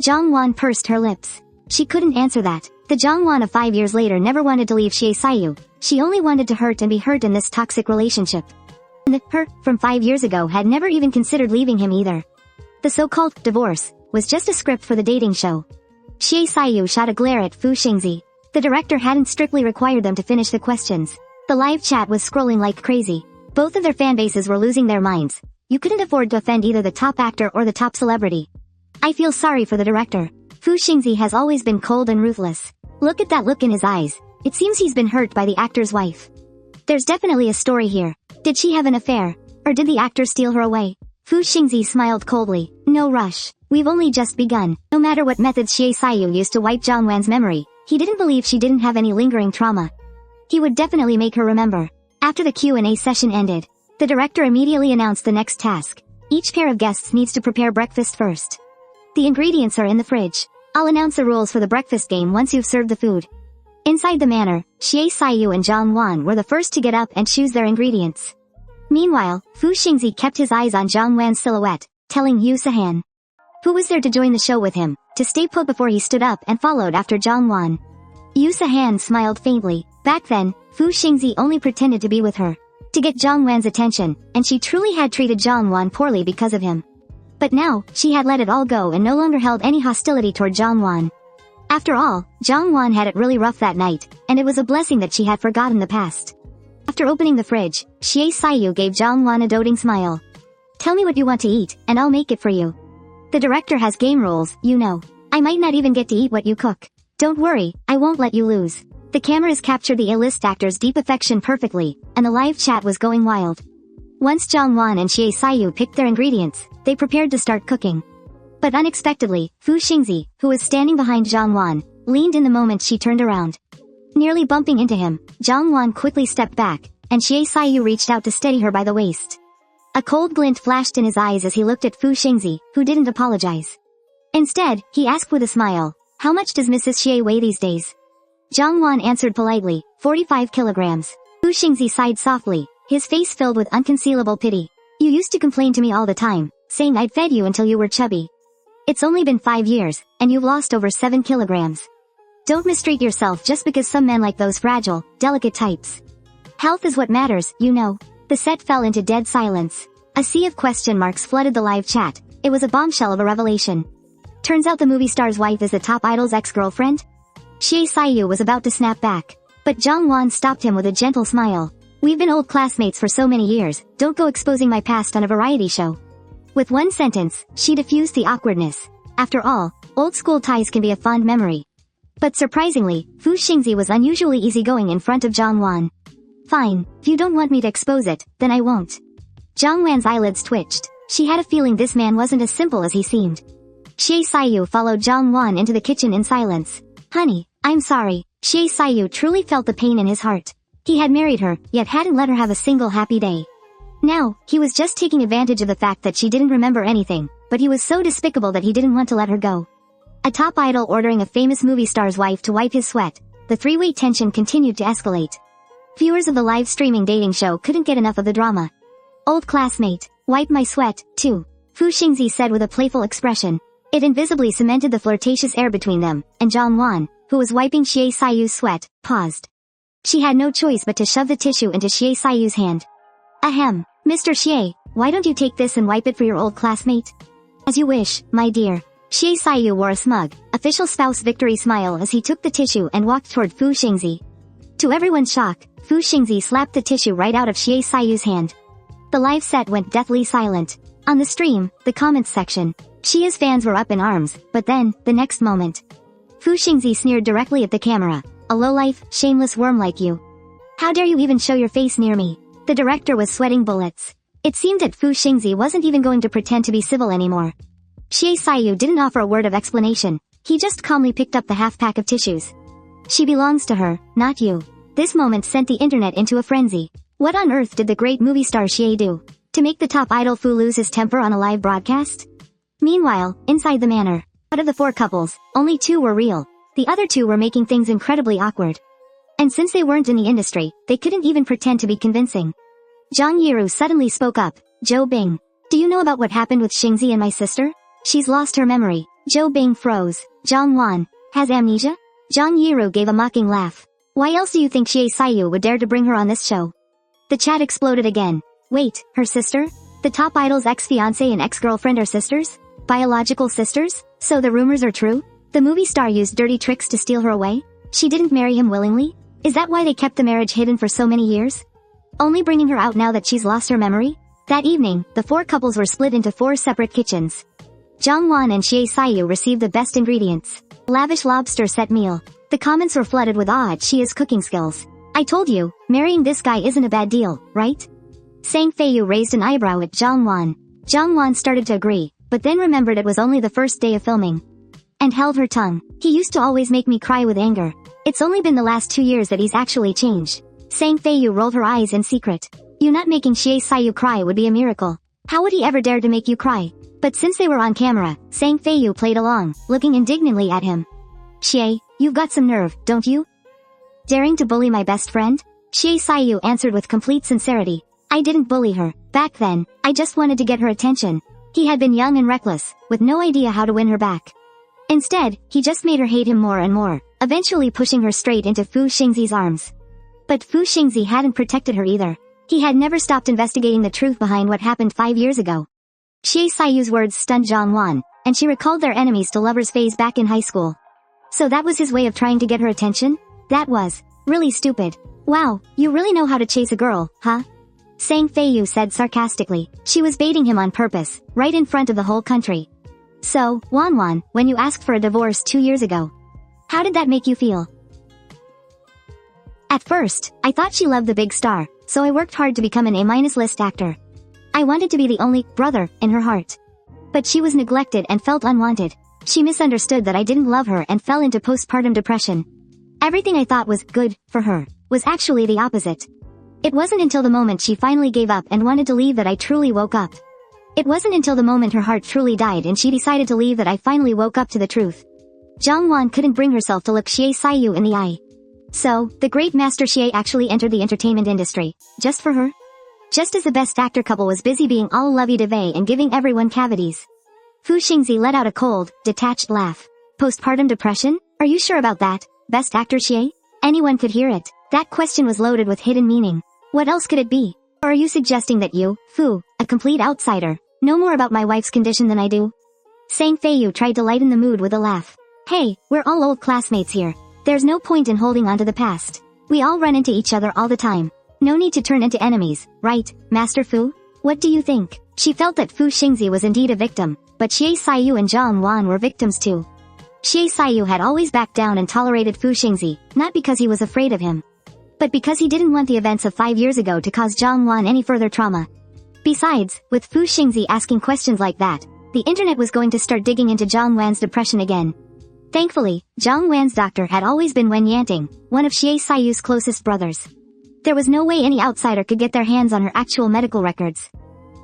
Jiang Wan pursed her lips. She couldn't answer that. The Jiang Wan of 5 years later never wanted to leave Xie Siyu. She only wanted to hurt and be hurt in this toxic relationship. And her, from 5 years ago, had never even considered leaving him either. The so-called divorce was just a script for the dating show. Xie Siyu shot a glare at Fu Xingzhe. The director hadn't strictly required them to finish the questions. The live chat was scrolling like crazy. Both of their fan bases were losing their minds. You couldn't afford to offend either the top actor or the top celebrity. I feel sorry for the director. Fu Xingzhe has always been cold and ruthless. Look at that look in his eyes. It seems he's been hurt by the actor's wife. There's definitely a story here. Did she have an affair? Or did the actor steal her away? Fu Xingzhe smiled coldly. No rush. We've only just begun. No matter what methods Xie Siyu used to wipe Jiang Wan's memory, he didn't believe she didn't have any lingering trauma. He would definitely make her remember. After the Q&A session ended, the director immediately announced the next task. Each pair of guests needs to prepare breakfast first. The ingredients are in the fridge. I'll announce the rules for the breakfast game once you've served the food. Inside the manor, Xie Siyu and Jiang Wan were the first to get up and choose their ingredients. Meanwhile, Fu Xingzhe kept his eyes on Jiang Wan's silhouette, telling Yu Sahan, who was there to join the show with him, to stay put before he stood up and followed after Jiang Wan. Yu Sahan smiled faintly. Back then, Fu Xingzhe only pretended to be with her, to get Jiang Wan's attention, and she truly had treated Jiang Wan poorly because of him. But now, she had let it all go and no longer held any hostility toward Jiang Wan. After all, Jiang Wan had it really rough that night, and it was a blessing that she had forgotten the past. After opening the fridge, Xie Siyu gave Jiang Wan a doting smile. Tell me what you want to eat, and I'll make it for you. The director has game rules, you know. I might not even get to eat what you cook. Don't worry, I won't let you lose. The cameras captured the A-list actor's deep affection perfectly, and the live chat was going wild. Once Jiang Wan and Xie Siyu picked their ingredients, they prepared to start cooking. But unexpectedly, Fu Xingzhe, who was standing behind Jiang Wan, leaned in the moment she turned around. Nearly bumping into him, Jiang Wan quickly stepped back, and Xie Siyu reached out to steady her by the waist. A cold glint flashed in his eyes as he looked at Fu Xingzhe, who didn't apologize. Instead, he asked with a smile, how much does Mrs. Xie weigh these days? Jiang Wan answered politely, 45 kilograms. Fu Xingzhe sighed softly, his face filled with unconcealable pity. You used to complain to me all the time, saying I'd fed you until you were chubby. It's only been 5 years, and you've lost over 7 kilograms. Don't mistreat yourself just because some men like those fragile, delicate types. Health is what matters, you know. The set fell into dead silence. A sea of question marks flooded the live chat. It was a bombshell of a revelation. Turns out the movie star's wife is the top idol's ex-girlfriend? Xie Siyu was about to snap back, but Jiang Wan stopped him with a gentle smile. We've been old classmates for so many years, don't go exposing my past on a variety show. With one sentence, she diffused the awkwardness. After all, old school ties can be a fond memory. But surprisingly, Fu Xingzhe was unusually easygoing in front of Jiang Wan. Fine, if you don't want me to expose it, then I won't. Jiang Wan's eyelids twitched. She had a feeling this man wasn't as simple as he seemed. Xie Siyu followed Jiang Wan into the kitchen in silence. Honey, I'm sorry. Xie Siyu truly felt the pain in his heart. He had married her, yet hadn't let her have a single happy day. Now, he was just taking advantage of the fact that she didn't remember anything, but he was so despicable that he didn't want to let her go. A top idol ordering a famous movie star's wife to wipe his sweat. The three-way tension continued to escalate. Viewers of the live streaming dating show couldn't get enough of the drama. Old classmate, wipe my sweat, too. Fu Xingzhe said with a playful expression. It invisibly cemented the flirtatious air between them, and Jiang Wan, who was wiping Xie Siyu's sweat, paused. She had no choice but to shove the tissue into Xie Siyu's hand. Ahem, Mr. Xie, why don't you take this and wipe it for your old classmate? As you wish, my dear. Xie Siyu wore a smug, official spouse victory smile as he took the tissue and walked toward Fu Xingzhe. To everyone's shock, Fu Xingzhe slapped the tissue right out of Xie Siyu's hand. The live set went deathly silent. On the stream, the comments section, Xia's fans were up in arms, but then, the next moment, Fu Xingzhe sneered directly at the camera. A lowlife, shameless worm like you. How dare you even show your face near me? The director was sweating bullets. It seemed that Fu Xingzhe wasn't even going to pretend to be civil anymore. Xie Siyu didn't offer a word of explanation. He just calmly picked up the half-pack of tissues. She belongs to her, not you. This moment sent the internet into a frenzy. What on earth did the great movie star Xie do? To make the top idol Fu lose his temper on a live broadcast? Meanwhile, inside the manor, out of the 4 couples, only 2 were real. The other 2 were making things incredibly awkward. And since they weren't in the industry, they couldn't even pretend to be convincing. Zhang Yiru suddenly spoke up. Zhou Bing. Do you know about what happened with Xingzhe and my sister? She's lost her memory. Zhou Bing froze. Jiang Wan. Has amnesia? Zhang Yiru gave a mocking laugh. Why else do you think Xie Siyu would dare to bring her on this show? The chat exploded again. Wait, her sister? The top idol's ex-fiancé and ex-girlfriend are sisters? Biological sisters? So the rumors are true? The movie star used dirty tricks to steal her away? She didn't marry him willingly? Is that why they kept the marriage hidden for so many years? Only bringing her out now that she's lost her memory? That evening, the 4 couples were split into 4 separate kitchens. Jiang Wan and Xie Siyu received the best ingredients. Lavish lobster set meal. The comments were flooded with awe at Xia's cooking skills. I told you, marrying this guy isn't a bad deal, right? Sang Feiyu raised an eyebrow at Jiang Wan. Jiang Wan started to agree, but then remembered it was only the first day of filming. And held her tongue. He used to always make me cry with anger. It's only been the last 2 years that he's actually changed. Sang Feiyu rolled her eyes in secret. You not making Xie Siyu cry would be a miracle. How would he ever dare to make you cry? But since they were on camera, Sang Feiyu played along, looking indignantly at him. Xie, you've got some nerve, don't you? Daring to bully my best friend? Xie Siyu answered with complete sincerity. I didn't bully her. Back then, I just wanted to get her attention. He had been young and reckless, with no idea how to win her back. Instead, he just made her hate him more and more, eventually pushing her straight into Fu Xingzhe's arms. But Fu Xingzhe hadn't protected her either. He had never stopped investigating the truth behind what happened 5 years ago. Xie Siyu's words stunned Jiang Wan, and she recalled their enemies to lovers phase back in high school. So that was his way of trying to get her attention? That was really stupid. Wow, you really know how to chase a girl, huh? Sang Feiyu said sarcastically. She was baiting him on purpose, right in front of the whole country. So, Wan, when you asked for a divorce 2 years ago, how did that make you feel? At first, I thought she loved the big star, so I worked hard to become an A- list actor. I wanted to be the only brother in her heart. But she was neglected and felt unwanted. She misunderstood that I didn't love her and fell into postpartum depression. Everything I thought was good for her was actually the opposite. It wasn't until the moment she finally gave up and wanted to leave that I truly woke up. It wasn't until the moment her heart truly died and she decided to leave that I finally woke up to the truth. Jiang Wan couldn't bring herself to look Xie Siyu in the eye. So, the great master Xie actually entered the entertainment industry, just for her? Just as the best actor couple was busy being all lovey-dovey and giving everyone cavities. Fu Xingzhe let out a cold, detached laugh. Postpartum depression? Are you sure about that, best actor Xie? Anyone could hear it. That question was loaded with hidden meaning. What else could it be? Or are you suggesting that you, Fu, a complete outsider, know more about my wife's condition than I do? Sang Feiyu tried to lighten the mood with a laugh. Hey, we're all old classmates here. There's no point in holding on to the past. We all run into each other all the time. No need to turn into enemies, right, Master Fu? What do you think? She felt that Fu Xingzhe was indeed a victim, but Xie Siyu and Jiang Wan were victims too. Xie Siyu had always backed down and tolerated Fu Xingzhe, not because he was afraid of him, but because he didn't want the events of 5 years ago to cause Jiang Wan any further trauma. Besides, with Fu Xingzhe asking questions like that, the internet was going to start digging into Jiang Wan's depression again. Thankfully, Jiang Wan's doctor had always been Wen Yanting, one of Xie Siyu's closest brothers. There was no way any outsider could get their hands on her actual medical records.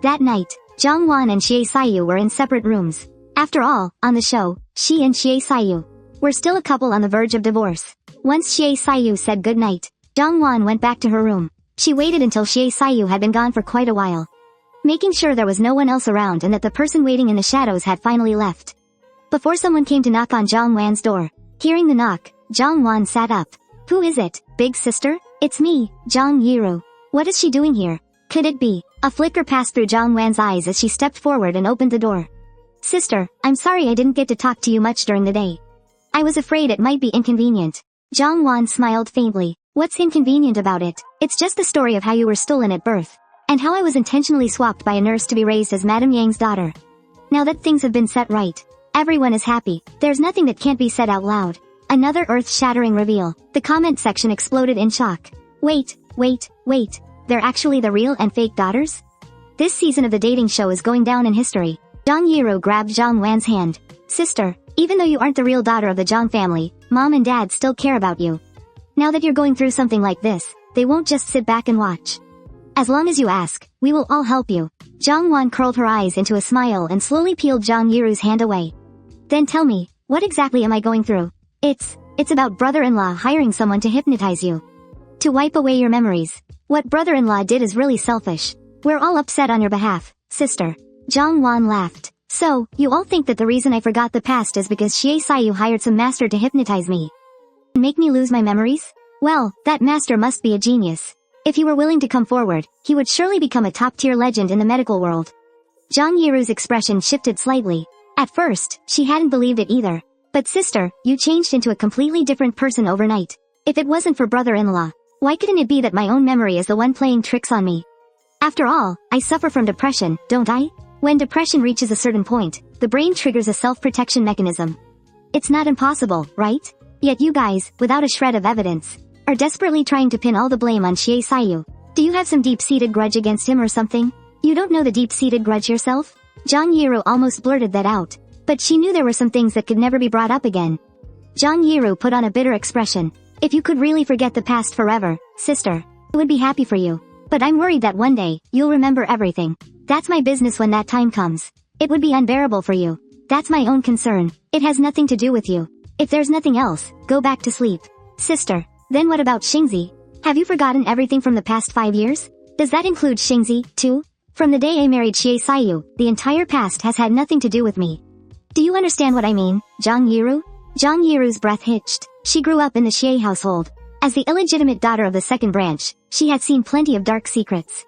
That night, Jiang Wan and Xie Siyu were in separate rooms. After all, on the show, she and Xie Siyu were still a couple on the verge of divorce. Once Xie Siyu said goodnight, Jiang Wan went back to her room. She waited until Xie Siyu had been gone for quite a while, making sure there was no one else around and that the person waiting in the shadows had finally left. Before someone came to knock on Jiang Wan's door, hearing the knock, Jiang Wan sat up. Who is it, big sister? It's me, Jiang Yiru. What is she doing here? Could it be? A flicker passed through Jiang Wan's eyes as she stepped forward and opened the door. Sister, I'm sorry I didn't get to talk to you much during the day. I was afraid it might be inconvenient. Jiang Wan smiled faintly. What's inconvenient about it? It's just the story of how you were stolen at birth, and how I was intentionally swapped by a nurse to be raised as Madame Yang's daughter. Now that things have been set right, everyone is happy. There's nothing that can't be said out loud. Another earth-shattering reveal. The comment section exploded in shock. Wait. They're actually the real and fake daughters? This season of the dating show is going down in history. Jiang Yiru grabbed Jiang Wan's hand. Sister, even though you aren't the real daughter of the Jiang family, Mom and Dad still care about you. Now that you're going through something like this, they won't just sit back and watch. As long as you ask, we will all help you. Jiang Wan curled her eyes into a smile and slowly peeled Jiang Yiru's hand away. Then tell me, what exactly am I going through? It's about brother-in-law hiring someone to hypnotize you, to wipe away your memories. What brother-in-law did is really selfish. We're all upset on your behalf, sister. Jiang Wan laughed. So, you all think that the reason I forgot the past is because Xie Siyu hired some master to hypnotize me and make me lose my memories? Well, that master must be a genius. If he were willing to come forward, he would surely become a top-tier legend in the medical world. Jiang Yiru's expression shifted slightly. At first, she hadn't believed it either. But sister, you changed into a completely different person overnight. If it wasn't for brother-in-law, why couldn't it be that my own memory is the one playing tricks on me? After all, I suffer from depression, don't I? When depression reaches a certain point, the brain triggers a self-protection mechanism. It's not impossible, right? Yet you guys, without a shred of evidence, are desperately trying to pin all the blame on Xie Siyu. Do you have some deep-seated grudge against him or something? You don't know the deep-seated grudge yourself? Jiang Yiru almost blurted that out, but she knew there were some things that could never be brought up again. Jiang Yiru put on a bitter expression. If you could really forget the past forever, sister, I would be happy for you. But I'm worried that one day, you'll remember everything. That's my business when that time comes. It would be unbearable for you. That's my own concern. It has nothing to do with you. If there's nothing else, go back to sleep. Sister, then what about Xingzhe? Have you forgotten everything from the past 5 years? Does that include Xingzhe, too? From the day I married Xie Siyu, the entire past has had nothing to do with me. Do you understand what I mean, Jiang Yiru? Jiang Yiru's breath hitched. She grew up in the Xie household. As the illegitimate daughter of the second branch, she had seen plenty of dark secrets.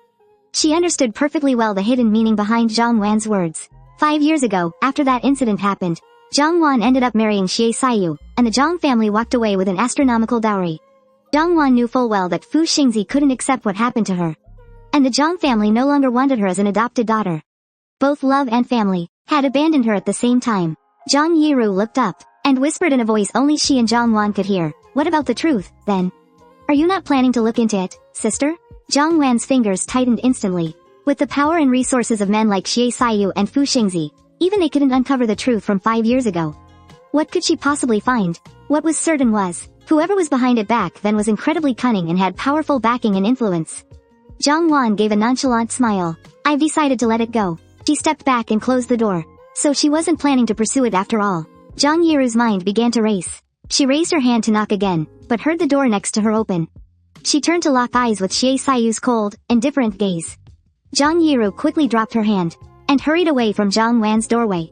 She understood perfectly well the hidden meaning behind Jiang Wan's words. 5 years ago, after that incident happened, Jiang Wan ended up marrying Xie Siyu, and the Jiang family walked away with an astronomical dowry. Jiang Wan knew full well that Fu Xingzhe couldn't accept what happened to her, and the Jiang family no longer wanted her as an adopted daughter. Both love and family had abandoned her at the same time. Jiang Yiru looked up and whispered in a voice only she and Jiang Wan could hear. What about the truth, then? Are you not planning to look into it, sister? Jiang Wan's fingers tightened instantly. With the power and resources of men like Xie Siyu and Fu Xingzhe, even they couldn't uncover the truth from 5 years ago. What could she possibly find? What was certain was, whoever was behind it back then was incredibly cunning and had powerful backing and influence. Jiang Wan gave a nonchalant smile. I've decided to let it go. She stepped back and closed the door. So she wasn't planning to pursue it after all. Jiang Yiru's mind began to race. She raised her hand to knock again, but heard the door next to her open. She turned to lock eyes with Xie Siyu's cold, indifferent gaze. Jiang Yiru quickly dropped her hand and hurried away from Jiang Wan's doorway.